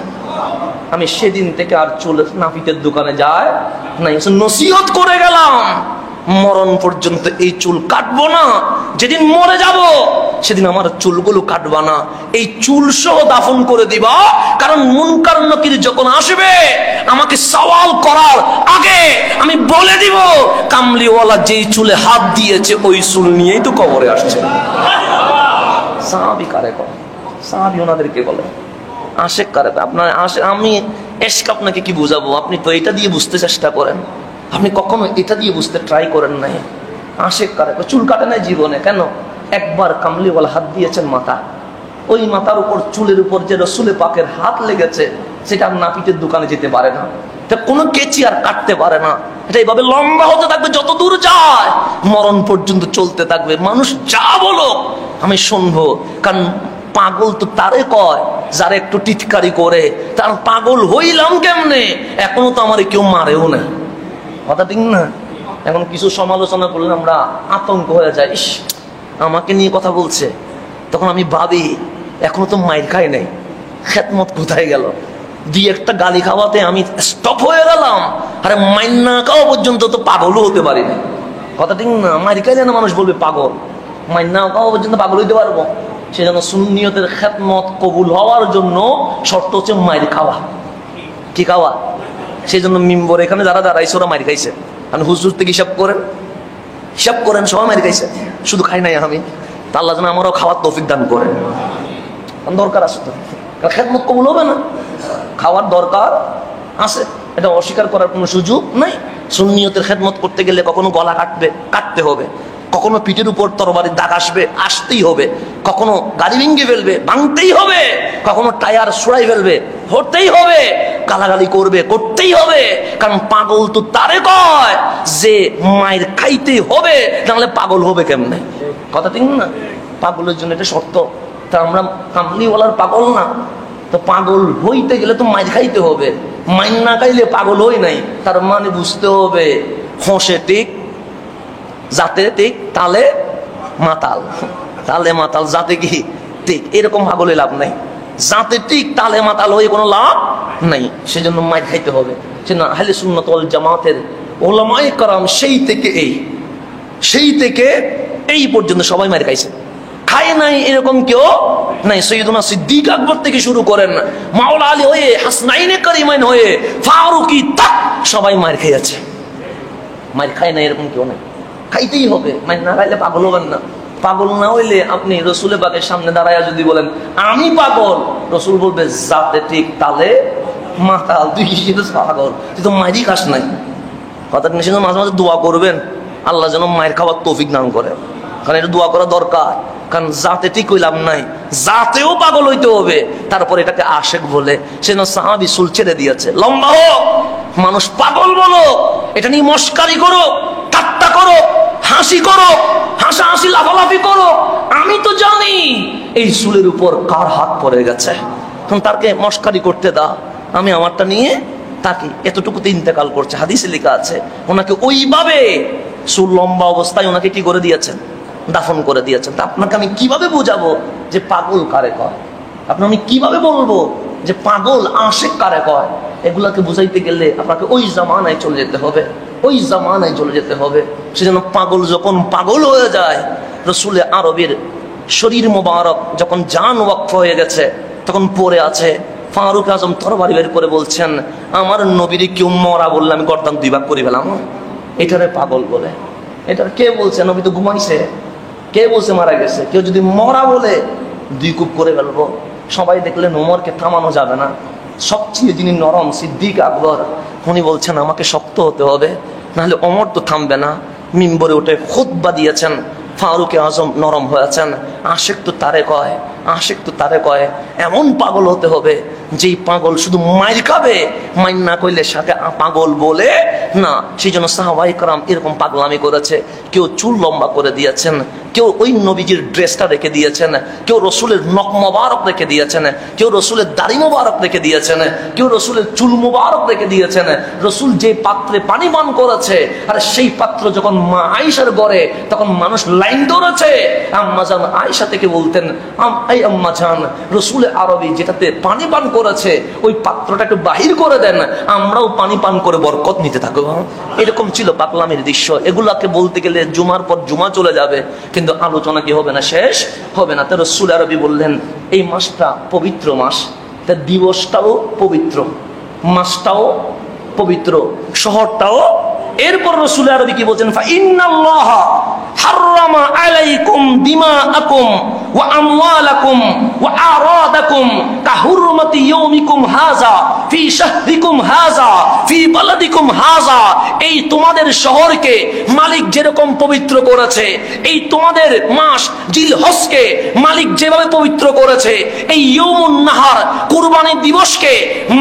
আমি সেদিন থেকে আর চুল নাপিতের দোকানে যায় নাই, নসিহত করে গেলাম মরণ পর্যন্ত এই চুল কাটবো না, যেদিন মরে যাব সেদিন আমার চুলগুলো কাটবা না, এই চুল সহ দাফন করে দিবা। কারণ মুনকার নাকির যখন আসবে আমাকে সওয়াল করার আগে আমি বলে দিব কামলিওয়ালা যেই চুলে হাত দিয়েছে ওই চুল নিয়েই তো কবরে আসছে। সাহাবী কারে কয়? সাহাবী ওনাদেরকে বলে। আশেক কারে? আপনার আশেক, আমি এশক আপনাকে কি বুঝাবো? আপনি তো এটা দিয়ে বুঝতে চেষ্টা করেন, আপনি কখনো এটা দিয়ে বুঝতে ট্রাই করেন নাই। আশেক কারে? চুল কাটে নাই জীবনে। কেন? একবার কামলিওয়ালা হাত দিয়েছেন মাথা, ওই মাথার উপর চুলের উপর যে রসুলে পাকের হাত লেগেছে সেটা নাপিতের দোকানে যেতে পারে না, এটা কোনো কেচি আর কাটতে পারে না, এটা এইভাবে লম্বা হতে থাকবে যত দূর যায়, মরণ পর্যন্ত চলতে থাকবে। মানুষ যা বলো আমি শুনবো, কারণ পাগল তো তারে কয় যারা একটু টিটকারি করে। তার পাগল হইলাম কেমনে? এখনো তো আমার কেউ মারেও না, কথা ঠিক না? এখন কিছু সমালোচনা করলে আমরা আতঙ্ক হয়ে যাই, ইস আমাকে নিয়ে কথা বলছে। তখন আমি ভাবি এখনো তো মাইর খাই নাই, খেদমত কোথায় গেল? দুই একটা গালি খাওয়াতে আমি স্টপ হয়ে গেলাম। আরে মাইর না খাওয়া পর্যন্ত তো পাগলও হতে পারি না, কথা ঠিক না? মাইর খাইলে না মানুষ বলবে পাগল, মাইর না খাওয়া পর্যন্ত পাগল হইতে পারবো। সেজন্য সুন্নিয়তের খেদমত কবুল হওয়ার জন্য শর্ত হচ্ছে মাইর খাওয়া। কি খাওয়া? সেই জন্য মিম্বর এখানে যারা দাঁড়াইছে ওরা মাইর খাইছে। আপনি হুজুর থেকে হিসাব করেন, হিসাব করেন, সবাই মাইর খাইছে, শুধু খাই নাই আমি। তা আল্লাহ যেন আমারও খাওয়ার তৌফিক দান করেন। দরকার আছে তো, খেদমত কবুল হবে না, খাওয়ার দরকার আছে, এটা অস্বীকার করার কোনো সুযোগ নাই। সুন্নিয়তের খেদমত করতে গেলে কখনো গলা কাটতে হবে, কখনো পিঠের উপর তরবারির দাগ আসবে, আসতেই হবে, কখনো গাড়ি ভেঙে ফেলবে, ভাঙতেই হবে, কখনো টায়ার ছুড়াই ফেলবে, হতেই হবে, গালাগালি করবে, করতেই হবে। কারণ পাগল তো তারে কয় যে মায়ের খাইতে হবে, নাহলে পাগল হবে কেমনে? কথা ঠিক না? পাগলের জন্য এটা শর্ত। তা আমরা কামলিওয়ালার পাগল না, তো পাগল হইতে গেলে তো মায়ের খাইতে হবে, মাইন না খাইলে পাগল হই নাই। তার মানে বুঝতে হবে হোঁসে ঠিক, যাতে ঠিক, তালে মাতাল, তালে মাতাল যাতে কি ঠিক, এরকম পাগলে লাভ নাই। যাতে ঠিক তালে মাতাল হয়ে কোনো লাভ নাই, সেজন্য মায়ের খাইতে হবে। সেজন্য আহলে সুন্নাত ওয়াল জামাতের উলামায়ে কেরাম সেই থেকে এই পর্যন্ত সবাই মায়ের খাইছে, খায় নাই এরকম কেউ নাই। সৈয়দনা সিদ্দিক আকবর থেকে শুরু করেন, মাওলা আলী হয়ে, হাসনাইনে কারিমাইন হয়ে, ফারুকি তাক সবাই মায়ের খেয়েছে। মায়ের খায় নাই এরকম কেউ নাই, খাইতেই হবে। মায়ের না খাইলে পাগল হবেন না। পাগল না হইলে আপনি রসুলের বাগের সামনে দাঁড়াইয়া যদি বলেন আমি পাগল, রসুল বলবে যাতে ঠিক তালে মাতাল, তুই কিসের পাগল, তুই তো মায়েরই খাস নাই। কথা নিশ্চিত মাঝে মাঝে দোয়া করবেন আল্লাহ যেন মায়ের খাওয়ার তৌফিক দান করে, কারণ এটা দোয়া করা দরকার। কারণ যাতে ঠিক হইলাম নাই, যাতেও পাগল হইতে হবে, তারপর এটাকে আশেক বলে। সেজন্য সাহাবী চুল ছেড়ে দিয়েছে, লম্বা হোক, মানুষ পাগল বলো, এটা নিয়ে মস্কারি করো, ঠাট্টা করো, হাসি করো, হাসাহাসি লাফালাফি করো, আমি তো জানি এই চুলের উপর কার হাত পড়ে গেছে, তখন তাকে মস্কারি করতে দাও, আমি আমারটা নিয়ে তাকে। এতটুকুতে ইন্তেকাল করছে, হাদিসে লেখা আছে ওনাকে ওইভাবে চুল লম্বা অবস্থায় ওনাকে কি করে দিয়েছেন? দাফন করে দিয়েছেন। তা আপনাকে আমি কিভাবে বোঝাবো যে পাগল কারে কয়? আপনার আমি কিভাবে বলবো যে পাগল আশেক কারে কয়? এগুলাকে বুঝাইতে গেলে আপনাকে ওই জামানায় চলে যেতে হবে, ওই জামানায় চলে যেতে হবে। সেজন্য পাগল যখন পাগল হয়ে যায়, রসুলে আরবের শরীর মোবারক যখন জান ওয়াকফ হয়ে গেছে, তখন পড়ে আছে, ফারুক আজম তরবারি বের করে বলছেন আমার নবীর কেউ মরা বললে আমি গর্দান 2 ভাগ করে ফেলাম। এটারে পাগল বলে। এটার কে বলছে? নবী তো ঘুমাইছে। কে বলছে মারা গেছে? কেউ যদি মরা বলে 2 কূপ করে ফেলবো। সবাই দেখলেন ওমরকে থামানো যাবে না, সবচেয়ে যিনি নরম সিদ্দিক আকবর, উনি বলছেন আমাকে শক্ত হতে হবে, নাহলে ওমর তো থামবে না। মিম্বরে উঠে খুতবা দিয়েছেন, ফারুক আজম নরম হয়েছেন। আশেক তো তারে কয়, আশেক তো তারে কয় এমন পাগল হতে হবে যেই পাগল শুধু মাইর খাবে, মাইর না কইলে সাথে পাগল বলে না। সেই জন্য সাহাবায়ে কেরাম এরকম পাগলামি করেছে। কেউ চুল লম্বা করে দিয়েছেন, কেউ ওই নবীজির ড্রেসটা রেখে দিয়েছেন, কেউ রসুলের নখ মোবারক রেখে দিয়েছেন, কেউ রসুলের দাড়ি মোবারক রেখে দিয়েছেন, কেউ রসুলের চুল মোবারক রেখে দিয়েছেন। রসুল যে পাত্রে পানি পান করেছে, আর সেই পাত্র যখন মা আয়েশার ঘরে, তখন মানুষ লাইন ধরেছে। আম্মা জান আয়েশা থেকে বলতেন, এই আম্মা জান, রসুল আরবি যেটাতে পানি পান করেছে ওই পাত্রটা একটু বাহির করে দেন, আমরাও পানি পান করে বরকত নিতে থাকবো। এরকম ছিল পাগলামির দৃশ্য। এগুলাকে বলতে গেলে জুমার পর জুমা চলে যাবে, কিন্তু আলোচনা কি হবে না, শেষ হবে না। তো রসুল আরবি বললেন, এই মাসটা পবিত্র মাস, তার দিবসটাও পবিত্র, মাসটাও পবিত্র, শহরটাও। এরপর রসুল আরবি কি বলছেন, ফাইন্নাল্লাহ হাররামা আলাইকুম দিমাআকুম ওয়া আমওয়ালাকুম ওয়া আরাদাকুম কাহুরমাতি ইয়াউমিকুম হাযা ফি শাহরিকুম হাযা ফি বালাদিকুম হাযা। এই তোমাদের শহরকে মালিক যেরকম পবিত্র করেছে, এই তোমাদের মাস জিলহজকে মালিক যেভাবে পবিত্র করেছে, এই ইয়াউমুন নাহার কুরবানি দিবসকে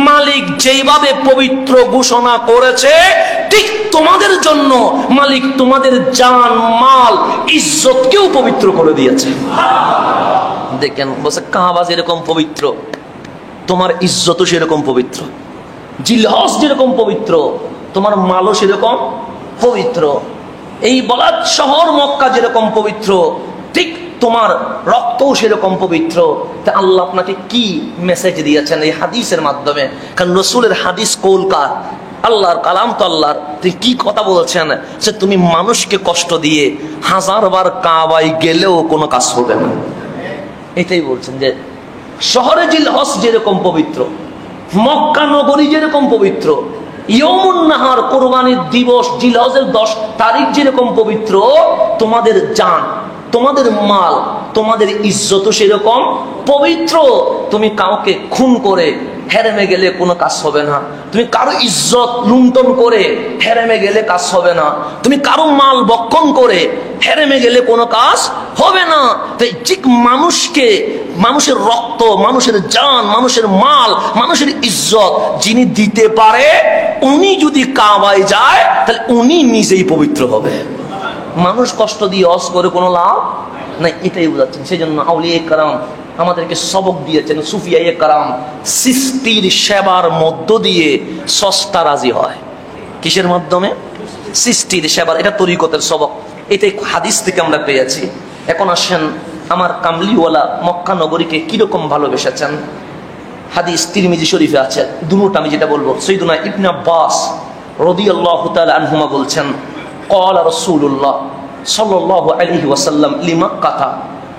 মালিক যেভাবে পবিত্র ঘোষণা করেছে, ঠিক তোমাদের জন্য মালিক তোমাদের জান মাল ইজ্জতকেও পবিত্র করে দিয়েছে। দেখেন, বলছে কাবা যেরকম পবিত্র, তোমার ইজ্জতও সেরকম পবিত্র। জিলহজ যেরকম পবিত্র, তোমার মালও সেরকম পবিত্র। এই বলাদ শহর মক্কা যেরকম পবিত্র, ঠিক তোমার রক্তও সেরকম পবিত্র। তা আল্লাহ আপনাকে কি মেসেজ দিয়েছেন এই হাদিসের মাধ্যমে? কারণ রসুলের হাদিস কৌলকার, আল্লাহর কালাম তো আল্লাহর। তুই কি কথা বলছেন যে তুমি মানুষকে কষ্ট দিয়ে 1000 বার কাবায় গেলেও কোনো কাজ হবে না। এটাই বলছেন যে শহরে জিলহজ যেরকম পবিত্র, মক্কা নগরী যেরকম পবিত্র, ইয়াউমুন নাহার কুরবানির দিবস জিলহজের 10 তারিখ যেরকম পবিত্র, তোমাদের জান, তোমাদের মাল, তোমাদের ইজ্জতও সেরকম পবিত্র। তুমি কাউকে খুন করে হেরেমে গেলে কোনো কাজ হবে না। তুমি কারো ইজ্জত লুণ্ঠন করে হেরেমে গেলে কাজ হবে না। তুমি কারো মাল বক্ষণ করে হেরেমে গেলে কোনো কাজ হবে না। তাই ঠিক মানুষকে, মানুষের রক্ত, মানুষের জান, মানুষের মাল, মানুষের ইজ্জত যিনি দিতে পারে, উনি যদি কাবায় যায় তাহলে উনি নিজেই পবিত্র হবে। মানুষ কষ্ট দিয়ে হজ করে কোনো লাভ নাই, এটাই বোঝাচ্ছেন। সেই জন্য আউলিয়া কেরাম আমাদেরকে সবক দিয়েছেন। সুফিয়ায়ে কেরাম সৃষ্টির সেবার মধ্য দিয়ে সস্তা রাজি হয়। কিসের মাধ্যমে? সৃষ্টির সেবার। এটা তরিকতের সবক, এটাই হাদিস থেকে আমরা পেয়েছি। এখন আসেন, আমার কামলিওয়ালা মক্কা নগরীকে কিরকম ভালোবেসেছেন। হাদিস তিরমিজি শরীফে আছে, দুটো আমি যেটা বলবো। সাইয়্যিদুনা ইবনে আব্বাস রাদিয়াল্লাহু তাআলা আনহুমা বলছেন, ক্বালা রাসূলুল্লাহ সাল্লাল্লাহু আলাইহি ওয়াসাল্লাম লিমাক্কাতা,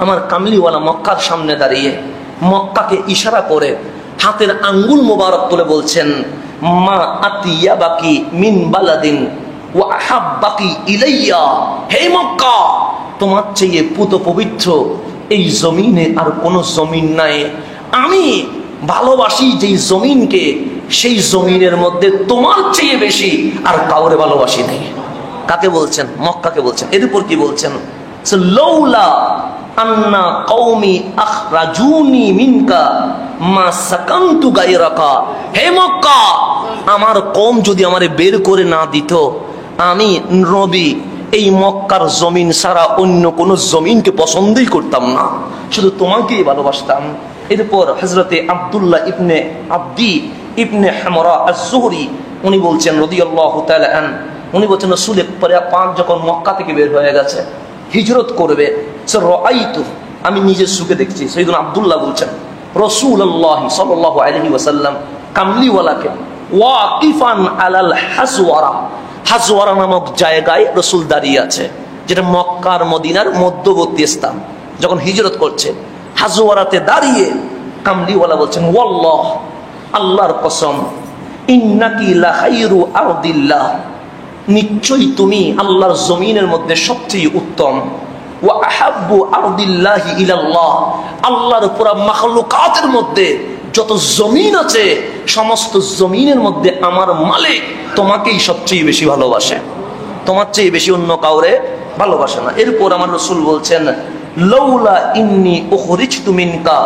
আমার কামলিওয়ালা মক্কার সামনে দাঁড়িয়ে মক্কাকে ইশারা করে হাতের আঙ্গুল মোবারক তুলে বলছেন, মা আতিয়াবাকি মিন বালাদিন ওয়া আহাব্বাকি ইলাইয়া। হে মক্কা, তোমার চেয়ে পুত পবিত্র এই জমিনে আর কোনো জমিন নাই। আমি ভালোবাসি যেই জমিনকে, সেই জমিনের মধ্যে তোমার চেয়ে বেশি আর কাউরে ভালোবাসি নাই। কাকে বলছেন? মক্কাকে বলছেন। এর উপর কি বলছেন? লাউলা আন্না কওমি আখরাজুনি মিনকা মা সাকানতু গায়রাকা। হে মক্কা, আমার কওম যদি আমারে বের করে না দিত, আমি নবী এই মক্কার জমিন ছাড়া অন্য কোন জমিনকে পছন্দই করতাম না, শুধু তোমাকেই ভালোবাসতাম। এরপর হযরতে আব্দুল্লাহ ইবনে আব্দি ইবনে হামরা আজ-জুহরি উনি বলছেন রাদিয়াল্লাহু তাআলা আন, উনি বলছেন রাসূল পাক যখন মক্কা থেকে বের হয়ে গেছে, হিজরত করবে, রাআইতু, আমি নিজের চোখে দেখছি। সাইয়্যিদুনা আব্দুল্লাহ বলছেন রাসূলুল্লাহ সাল্লাল্লাহু আলাইহি ওয়াসাল্লাম কামলিওয়ালাকে ওয়াকিফান আলাল হাজওয়ারা, হাজওয়ারা নামক জায়গায় রাসূল দাঁড়িয়ে আছে, যেটা মক্কা আর মদিনার মধ্যবর্তী স্থান। যখন হিজরত করছে, হাজওয়ারাতে দাঁড়িয়ে কামলিওয়ালা বলছেন, ওয়াল্লাহ, আল্লাহর কসম, ইন্নাকি লাখাইরু আরদিল্লাহ, নিশ্চয়ই তুমি আল্লাহর জমিনের মধ্যে সবচেয়ে উত্তম। ওয়া আহাব্বু আরদিল্লাহি ইলাল্লাহ, আল্লাহর পুরা মাখলুকাতের মধ্যে যত জমিন আছে, সমস্ত জমিনের মধ্যে আমার মালিক তোমাকেই সবচেয়ে বেশি ভালোবাসে, তোমার চেয়ে বেশি অন্য কাউরে ভালোবাসে না। এরপর আমার রাসূল বলছেন, লাউলা ইন্নী উখরিজতু মিনকা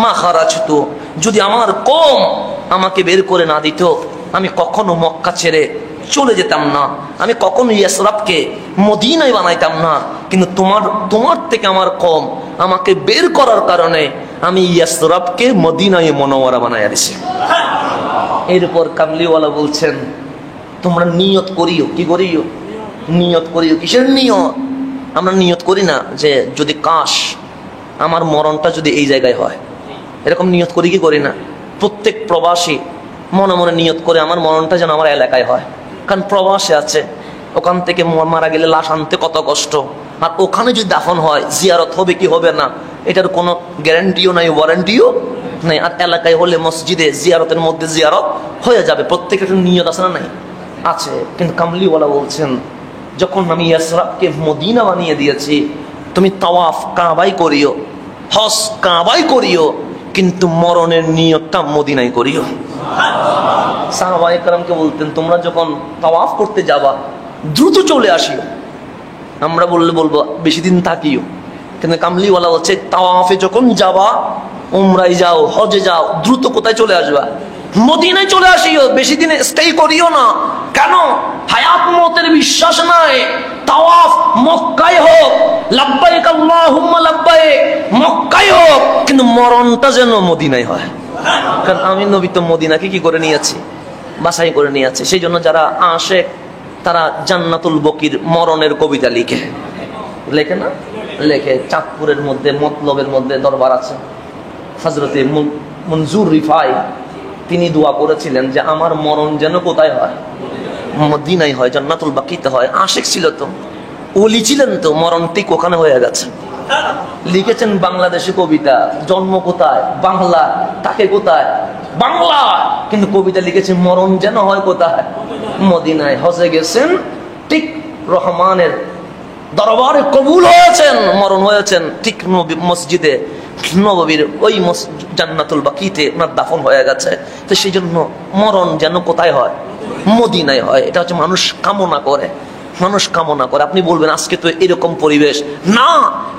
মা খারাজতু, যদি আমার কওম আমাকে বের করে না দিত, আমি কখনো মক্কা ছেড়ে চলে যেতাম না, আমি কখনো ইয়াসরাবকে মদিনায় বানাইতাম না, কিন্তু তোমার থেকে আমার কম, আমাকে বের করার কারণে আমি ইয়াসরাবকে মদিনায় মুনাওয়ারা বানাইয়া দিছি। এরপর কামলিওয়ালা বলছেন, তোমরা নিয়ত করিও। কি করিও? নিয়ত করিও। কিসের নিয়ত? আমরা নিয়ত করি না যে যদি কাশ আমার মরণটা যদি এই জায়গায় হয়, এরকম নিয়ত করি কি করি না? প্রত্যেক প্রবাসী মনে মনে নিয়ত করে আমার মরণটা যেন আমার এলাকায় হয়। কারণ প্রবাসে আছে, ওখান থেকে মারা গেলে লাশ আনতে কত কষ্ট, আর ওখানে যদি দাফন হয় জিয়ারত হবে কি হবে না এটার কোনো গ্যারান্টিও নাই, ওয়ারেন্টিও নাই। আর এলাকায় হলে মসজিদে জিয়ারতের মধ্যে জিয়ারত হয়ে যাবে। প্রত্যেকের নিয়ত আছে না? নাই, আছে। কিন্তু কামলিওয়ালা বলছেন, যখন আমি ইয়াসরাবকে মদিনা বানিয়ে দিয়েছি, তুমি তাওয়াফ কাবাই করিও, হজ কাবাই করিও, কিন্তু মরণের নিয়তটা মদিনায় করিও। সাহাবায়ে কেরামকে বলতেন, তোমরা যখন তাওয়াফ করতে যাবা দ্রুত চলে আসিও। আমরা বলবো বেশি দিন থাকিও, কিন্তু কামলিওয়ালা বলছে তাওয়াফে যখন যাবা, উমরায় যাও, হজে যাও, দ্রুত কোথায় চলে আসবা? মদিনায় চলে আসিও, বেশি দিন স্টে করিও না। কেন? হায়াত মতের বিশ্বাস নাই। তাওয়াফ মক্কায় হোক, লাব্বাইক আল্লাহুম্মা লাব্বাইক মক্কায় হোক, কিন্তু মরণটা যেন মদিনায় হয়। কারণ আমি নবী তো মদিনাকে কি করে নিয়েছি? বাছাই করে নিয়েছি। সেই জন্য যারা আশেক তারা জান্নাতুল বকির মরণের কবিতা লিখে, লেখে না? লেখে। চাঁদপুরের মধ্যে মতলবের মধ্যে দরবার আছে, হযরতে মনজুর রিফাই, তিনি দোয়া করেছিলেন যে আমার মরণ যেন কোথায় হয়? মদিনায় হয়, জান্নাতুল বাকিতে হয়। আশেক ছিল তো, ওলি ছিলেন তো, মরণ ঠিক ওখানে হয়ে গেছে। লিখেছেন বাংলাদেশে কবিতা, জন্ম কোথায়? বাংলা, তাকে কোথায়? বাংলা, কিন্তু কবিতা লিখেছেন মরণ যেন হয় কোথায়? মদিনায়। হজে গেছেন, ঠিক রহমানের দরবারে কবুল হয়েছেন, মরণ হয়েছেন ঠিক মসজিদে নববীর ওই জান্নাতুল বাকিতে ওনার দাফন হয়ে গেছে। তো সেই জন্য মরণ যেন কোথায় হয়? মদিনায় হয়। এটা হচ্ছে মানুষ কামনা করে, মানুষ কামনা করে। আপনি বলবেন আজকে তো এরকম পরিবেশ না,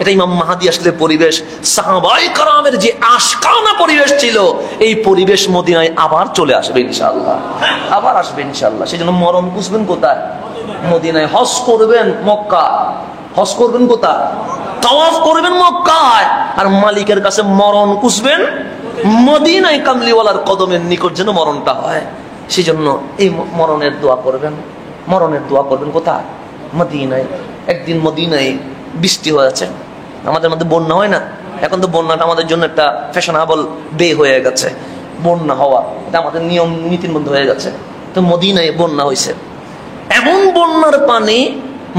এটা ইমাম মাহাদি আসলে পরিবেশ। সাহাবায়ে কেরামের যে আশকানা পরিবেশ ছিল, এই পরিবেশ মদিনায় আবার চলে আসবে ইনশাআল্লাহ, আবার আসবে ইনশাআল্লাহ। সেই জন্য মরণ বুঝবেন কোথায়? মদিনায়। হজ করবেন মক্কা, হজ করবেন কোথায়? তাওয়াফ করবেন মক্কায়, আর মালিকের কাছে মরণ খুঁজবেন মদিনায়। কামলিওয়ালার কদমের নিকট যেন মরণটা হয়। সেই জন্য এই মরণের দোয়া করবেন, মরণের দোয়া করবেন কোথায়? মদিনায়। একদিন মদিনায় বৃষ্টি হয়েছে, আমাদের মধ্যে বন্যা হয় না? এখন তো বন্যাটা আমাদের জন্য একটা ফ্যাশনেবল ডে হয়ে গেছে, বন্যা হওয়া এটা আমাদের নিয়ম নীতির মধ্যে হয়ে গেছে। তো মদিনায় বন্যা হয়েছে, এমন বন্যার পানি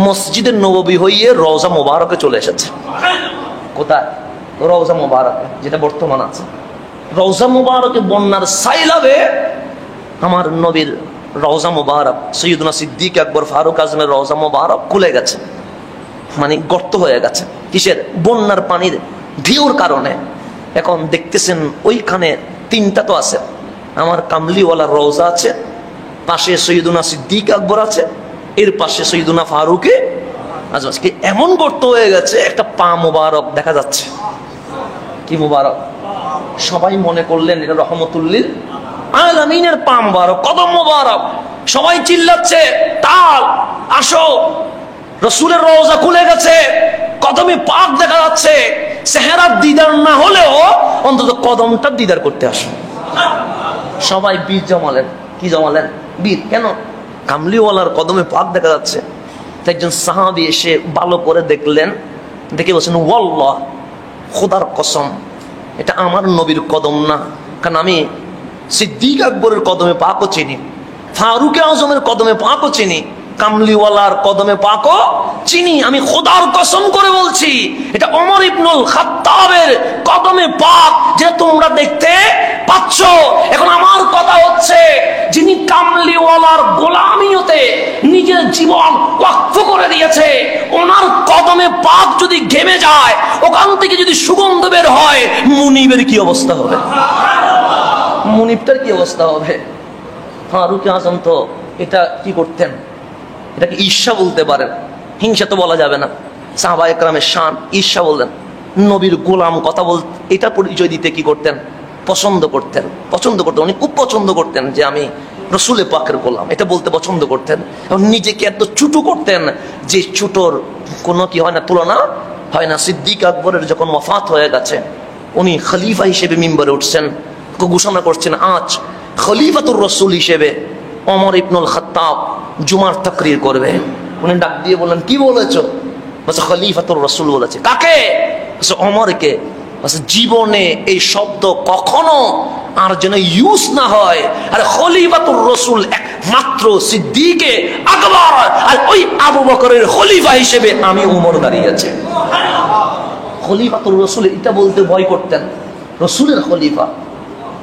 মসজিদের নববী হইয়ে রওজা মোবারকে চলে এসেছে। কোথায়? রওজা মোবারকে, যেটা বর্তমান আছে। রওজা মোবারকে বন্যার সাইলাবে আমার নবীর রওজা মোবারক, সৈয়দনা সিদ্দিক আকবর ফারুক আজমের রওজা মোবারক খুলে গেছে, মানে গর্ত হয়ে গেছে। কিসের? বন্যার পানির ঢেউর কারণে। এখন দেখতেছেন ওইখানে তিনটা তো আছে, আমার কামলিওয়ালার রওজা আছে, পাশে সৈয়দনা সিদ্দিক আকবর আছে, এর পাশে সৈয়দনা ফারুকে আজম। এমন গর্ত হয়ে গেছে, একটা পা মোবারক দেখা যাচ্ছে। কি মোবারক? সবাই মনে করলেন এটা রহমতুল্লিল আলামিনের পা মোবারক, কদম মোবারক। সবাই চিল্লাচ্ছে, তাল আসো, রসুলের রওজা খুলে গেছে, কদমে পাক দেখা যাচ্ছে। চেহারার দিদার না হলেও অন্তত কদমটা দিদার করতে আসো। সবাই বীর জমালেন। কি জমালেন? বীর। কেন? কামলিওয়ালার কদমে পাক দেখা যাচ্ছে। একজন সাহাবী এসে ভালো করে দেখলেন, দেখে বলছেন ওয়াল্লাহ, খোদার কসম, এটা আমার নবীর কদম না। কারণ আমি সিদ্দিক আকবরের কদমে পাকও চিনি, ফারুকে আজমের কদমে পাকও চিনি, কামলিওয়ালার কদমে পাকও চিনি। আমি খোদার কসম করে বলছি, এটা ওমর ইবনুল খাত্তাবের কদমে পাক, যেটা তোমরা দেখতে পাচ্ছ। এখন আমার কথা হচ্ছে, যিনি কামলিওয়ালার গোলামিয়তে নিজের জীবন ওয়াকফ করে দিয়েছে, ওনার কদমে পাক যদি ঘেমে যায়, ওখান থেকে যদি সুগন্ধ বের হয়, মুনিবের কি অবস্থা হবে? মুনিবটার কি অবস্থা হবে? ফারুক আজম তো এটা কি করতেন? এটাকে ঈর্ষা বলতে পারেন, হিংসা তো বলা যাবে না। সাহাবায়ে কেরামের শান, ঈর্ষা বললেন। নবীর গোলাম কথা বল, এটা পরিচয় দিতে কি করতেন? পছন্দ করতেন, পছন্দ করতেন। উনি খুব পছন্দ করতেন যে আমি রসুলের পাকের গোলাম, এটা বলতে পছন্দ করতেন এবং নিজেকে এত ছোট করতেন যে ছোটর কোনো কি হয় না, তুলনা হয় না। সিদ্দিক আকবরের যখন ওয়াফাত হয়ে গেছে, উনি খলিফা হিসেবে মিম্বরে উঠছেন, ঘোষণা করছেন আজ খলিফাতুর রসুল হিসেবে ওমর ইবনুল খাত্তাব জুমার তাকরীর করবে। উনি ডাক দিয়ে বললেন, কি বলেছো? বলছে খলিফাতুর রসুল বলেছে। কাকে? বলছে ওমরকে। বলছে জীবনে এই শব্দ কখনো আর যেন ইউজ না হয়। আর খলিফাতুর রসুল একমাত্র সিদ্দিকে আকবর, আর ওই আবু বকরের খলিফা হিসেবে আমি ওমর দাঁড়িয়ে আছি। খলিফাতুর রসুল এটা বলতে ভয় করতেন, রসুলের খলিফা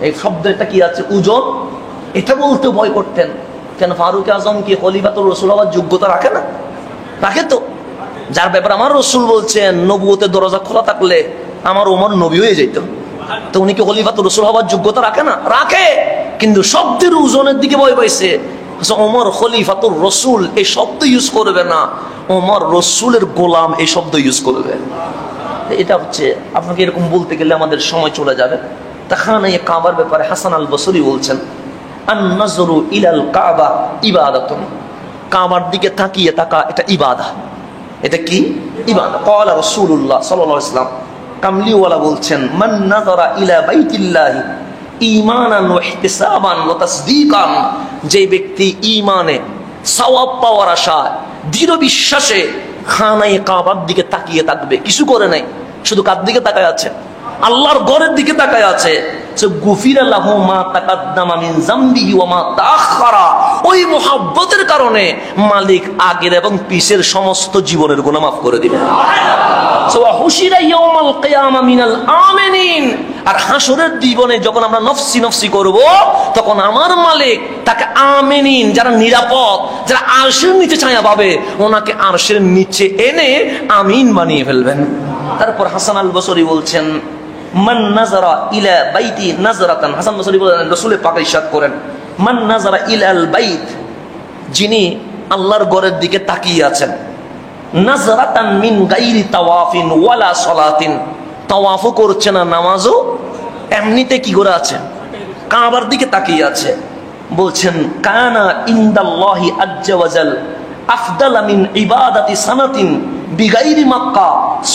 এই শব্দটা কি আছে ওজন, এটা বলতে ভয় করতেন। কেন? ফারুক আজম কি খলিফাতুর রসুল হওয়ার যোগ্যতা রাখে না? রাখে তো। যার ব্যাপারে আমার রসুল বলছেন নবুয়তের দরজা খোলা থাকলে আমার ওমর নবী হয়ে যেত, তো উনি কি খলিফাতুর রসুল হওয়ার যোগ্যতা রাখে না? রাখে, কিন্তু শব্দের ওজনের দিকে ভয় পাইছে। ওমর খলিফাতুর রসুল এই শব্দ ইউজ করবে না, ওমর রসুলের গোলাম এই শব্দ ইউজ করবে। এটা হচ্ছে, আপনাকে এরকম বলতে গেলে আমাদের সময় চলে যাবে। তাখানে কাবার ব্যাপারে হাসান আল বসরি বলছেন, আন-নাজরু ইলাল কাবা ইবাদাতুন, কাবার দিকে তাকিয়ে থাকা এটা ইবাদত। এটা কি ইবাদত? ক্বালা রাসূলুল্লাহ সাল্লাল্লাহু আলাইহি ওয়াসাল্লাম, কামলিওয়ালা বলছেন, মান নাযারা ইলা বাইতিল্লাহি ঈমানান ওয়া ইহতিসাবান ওয়া তাসদীকান, যে ব্যক্তি ঈমানে সওয়াব পাওয়ার আশায় দৃঢ় বিশ্বাসে খানায়ে কাবার দিকে তাকিয়ে থাকবে, কিছু করে নাই, শুধু কার দিকে তাকায় আছে? আল্লাহর ঘরের দিকে তাকায় আছে। গুফিরা লাহু মা তাকাদ্দামা মিন যামবিহি ওয়া মা তাআখারা, ওই মুহাব্বতের কারণে মালিক আগের এবং পিছের সমস্ত জীবনের গুনাহ মাফ করে দিবেন। সুবহান হুশিরা ইয়াউমাল কিয়ামা মিনাল আমিনিন, আর হাসরের জীবনে যখন আমরা নফসি নফসি করব, তখন আমার মালিক তাকে আমিনিন, যারা নিরাপদ, যারা আরশের নিচে ছায়া পাবে, ওনাকে আরশের নিচে এনে আমিন বানিয়ে ফেলবেন। তারপর হাসান আল বসরি বলছেন, মান নাজারা ইলা বাইতি নাজরাতান, হাসান বসরি বলেন রাসূলের পাক ইরশাদ করেন, মান নাজারা ইলাল বাইত, যিনি আল্লাহর ঘরের দিকে তাকিয়ে আছেন, নাজরাতান মিন গায়রি তাওয়াফিন ওয়ালা সালাতিন, তাওয়াফও করছে না, নামাজও এমনিতে কি করে আছে, কাবার দিকে তাকিয়ে আছে। বলছেন, কানা ইনদাল্লাহি আজ্জা ওয়া জাল আফদালা মিন ইবাদাতি সানাতিন বিগাইরি মক্কা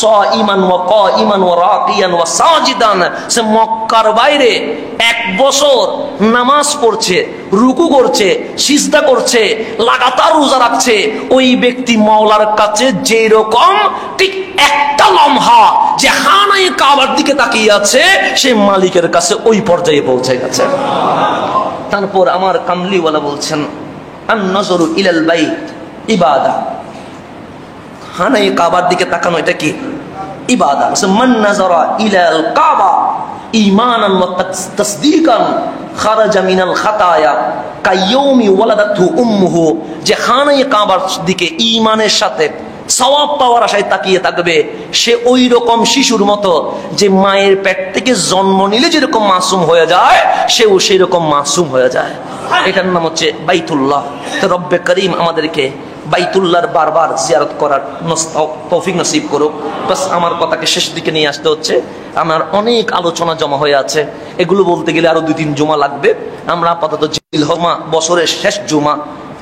সাইমান ওয়া কাইমান ওয়া রাকিয়ান ওয়া সাজিদান, সে মক্কার বাইরে 1 বছর নামাজ পড়ছে, রুকু করছে, সিজদা করছে, লাগাতার রোজা রাখছে, ওই ব্যক্তি মাওলার কাছে যেই রকম ঠিক একটা লম্হা যে খানায়ে কাবার দিকে তাকিয়ে আছে, সে মালিকের কাছে ওই পর্যায়ে পৌঁছে গেছে। তারপর আমার কামলিওয়ালা বলছেন, আন-নাজরু ইলাল বাইত ইবাদা, খানায়ে কাবার দিকে তাকানো এটা কি ইবাদত। মান নাযারা ইলাল কাবা ঈমানান ওয়া তাসদীকান খারাজা মিনাল খাতায়া কায়াউমি ওয়ালাদাতহু উম্মুহু, যে খানায়ে কাবার দিকে ঈমানের সাথে সওয়াব পাওয়ার আশায় তাকিয়ে থাকবে, সে ওই রকম শিশুর মতো যে মায়ের পেট থেকে জন্ম নিলে যেরকম মাসুম হয়ে যায়, সেও সেই রকম মাসুম হয়ে যায়। এটার নাম হচ্ছে বাইতুল্লাহ। তো রব্বে করিম আমাদেরকে বাইতুল্লাহর বারবার জিয়ারত করার তৌফিক নসিব করুক। বাস আমার কথাকে শেষ দিকে নিয়ে আসতে হচ্ছে, আমার অনেক আলোচনা জমা হয়ে আছে, এগুলো বলতে গেলে আরো 2-3 জুমা লাগবে। আমরা আপাতত জিলহজ বছরের শেষ জুমা,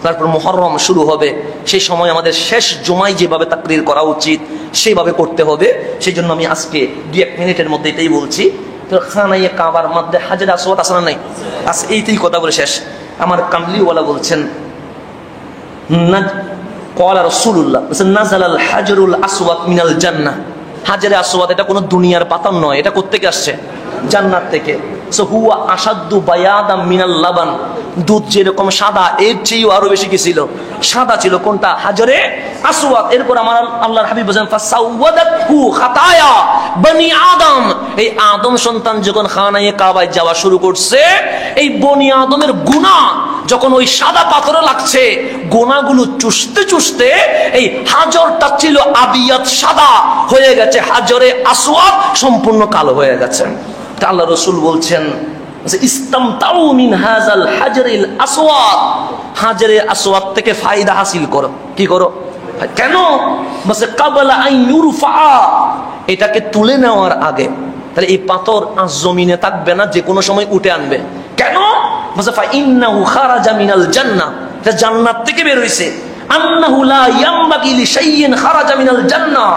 তারপর মুহররম শুরু হবে, সেই সময় আমাদের শেষ জুমায় যেভাবে তাকরীর করা উচিত সেইভাবে করতে হবে। সেই জন্য আমি আজকে 2-1 মিনিটের মধ্যে এটাই বলছি। তো খানায়ে কাবার মধ্যে হাজরে আসওয়াদ আছে না নাই? আজ এইটাই কথা বলে শেষ। আমার কামলিওয়ালা বলছেন, ক্বালা রাসূলুল্লাহ নাযালাল হাজরুল আসওয়াদ মিনাল জান্নাহ, হাজরে আসওয়াদ এটা কোনো দুনিয়ার পাথর নয়, এটা কোত্থেকে আসছে? জান্নাত থেকে। সো হুয়া আশাদ্দু বায়াদাম মিনাল লাবান, দুধ যেরকম সাদা এর চেয়েও আরো বেশি কি ছিল? সাদা ছিল। কোনটা? হাজরে আসওয়াদ। এরপর আমার আল্লাহর হাবিব বলেন, ফাসাওয়াদাতহু খাতায়া বনি আদম, এই আদম সন্তান যখন খানায়ে কাবায় যাওয়া শুরু করছে, এই বনি আদমের গুনাহ যখন ওই সাদা পাথরে লাগছে, গোনাগুলো চুষতে চুষতে এই হাজরটা ছিল আবিয়াত সাদা হয়ে গেছে, হাজরে আসওয়াদ সম্পূর্ণ কালো হয়ে গেছে। আল্লাহ রাসূল বলছেন, ইস্তামতাউ মিন হাযাল হাজরিল আসওয়াদ, হাজরে আসওয়াদ থেকে ফায়দা হাসিল করো। কি করো? কেন? বলে কাবলা আন ইউরফা, এটাকে তুলে নেওয়ার আগে। তাহলে এই পাথর আজ জমিনে থাকবে না, যে কোনো সময় উঠে আনবে। কেন? মুসাফা ইন্নাহু খারাজা মিনাল জান্নাহ, এটা জান্নাত থেকে বের হইছে। আন্নাহু লা ইয়ামবাগি লিশাইইন খারাজা মিনাল জান্নাহ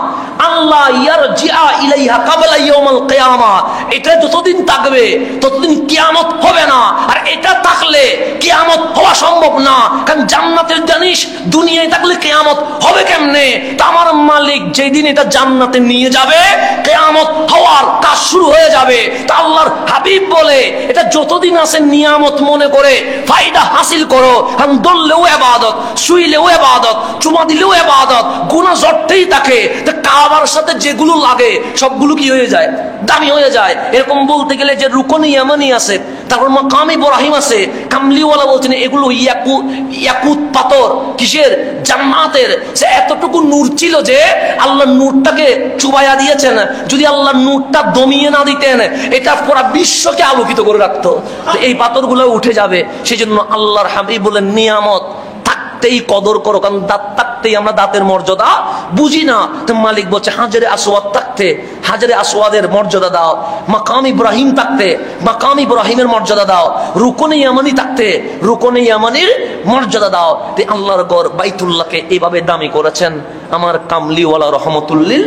আল্লাহ ইয়ারজিআ ইলাইহা ক্বাবলা ইয়াউমিল কিয়ামা, এটা যতদিন থাকবে ততদিন কিয়ামত হবে না। আর এটা থাকলে কিয়ামত হওয়া সম্ভব না, কারণ জান্নাতের জানিস দুনিয়ায় থাকলে কিয়ামত হবে কেমনে? তা আমার মালিক যেদিন এটা জান্নাতে নিয়ে যাবে কিয়ামত হওয়ার কাজ শুরু হয়ে যাবে। তা আল্লাহর হাবিব বলে এটা যতদিন আছে নিয়ামত মনে করে ফায়দা হাসিল করো, কারণ দললেও ইবাদত, শুইলেও ইবাদত, চুমা দিলেও ইবাদত, গুনাহ জড়তেই থাকে। তা কাবার সাথে যেগুলো লাগে সবগুলো কি হয়ে যায়? দামি হয়ে যায়। এরকম বলতে গেলে যে রুকনে ইয়ামানি আছে, তারপর মাকাম ইব্রাহিম আছে, কামলিওয়ালা বলছেন এগুলো ইয়াকুত পাথর, কিসের? জান্নাতের। সে এতটুকু নূর ছিল যে আল্লাহ নূরটাকে চুবাইয়া দিয়েছেন। যদি আল্লাহ নূরটা দমিয়ে না দিতেন এটা পুরো বিশ্বকে আলোকিত করে রাখতো। তো এই পাথরগুলো উঠে যাবে। সেজন্য আল্লাহর হাবিব বলেন নিয়ামত থাকতেই কদর করো, কারণ দাঁত থাকতেই আমরা দাঁতের মর্যাদা বুঝি না। তো মালিক বলছে হাজারে আসওয়াদ থাকতে হাজারে আসওয়াদের মর্যাদা দাও, মাকাম ইব্রাহিম থাকতে মাকাম ইব্রাহিমের মর্যাদা দাও, রুকনে ইয়ামানি থাকতে রুকনে ইয়ামানির মর্যাদা দাও। তে আল্লাহর ঘর বাইতুল্লাহকে এইভাবে দামি করেছেন আমার কামলিওয়ালা রহমতুল্লিল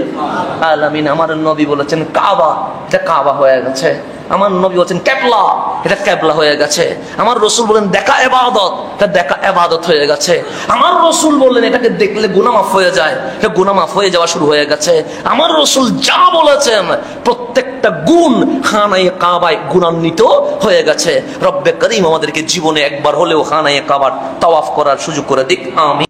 আলামিন। আমার নবী বলেছেন কাবা, এটা কাবা হয়ে গেছে। আমার নবী বলেছেন ক্যাবলা, এটা ক্যাবলা হয়ে গেছে। আমার রসুল বলেন দেখা ইবাদত, এটা দেখা ইবাদত হয়ে গেছে। আমার রসুল বললেন এটাকে দেখলে গুনাহ মাফ হয়ে যায়, এটা গুনাহ মাফ হয়ে যাওয়া শুরু হয়ে গেছে। আমার রসুল যা বলেছেন প্রত্যেকটা গুণ খানায়ে কাবায় গুণান্বিত হয়ে গেছে। রব্বে করিম আমাদেরকে জীবনে একবার হলেও খানায়ে কাবার তাওয়াফ করার সুযোগ করে দিক। আমিন।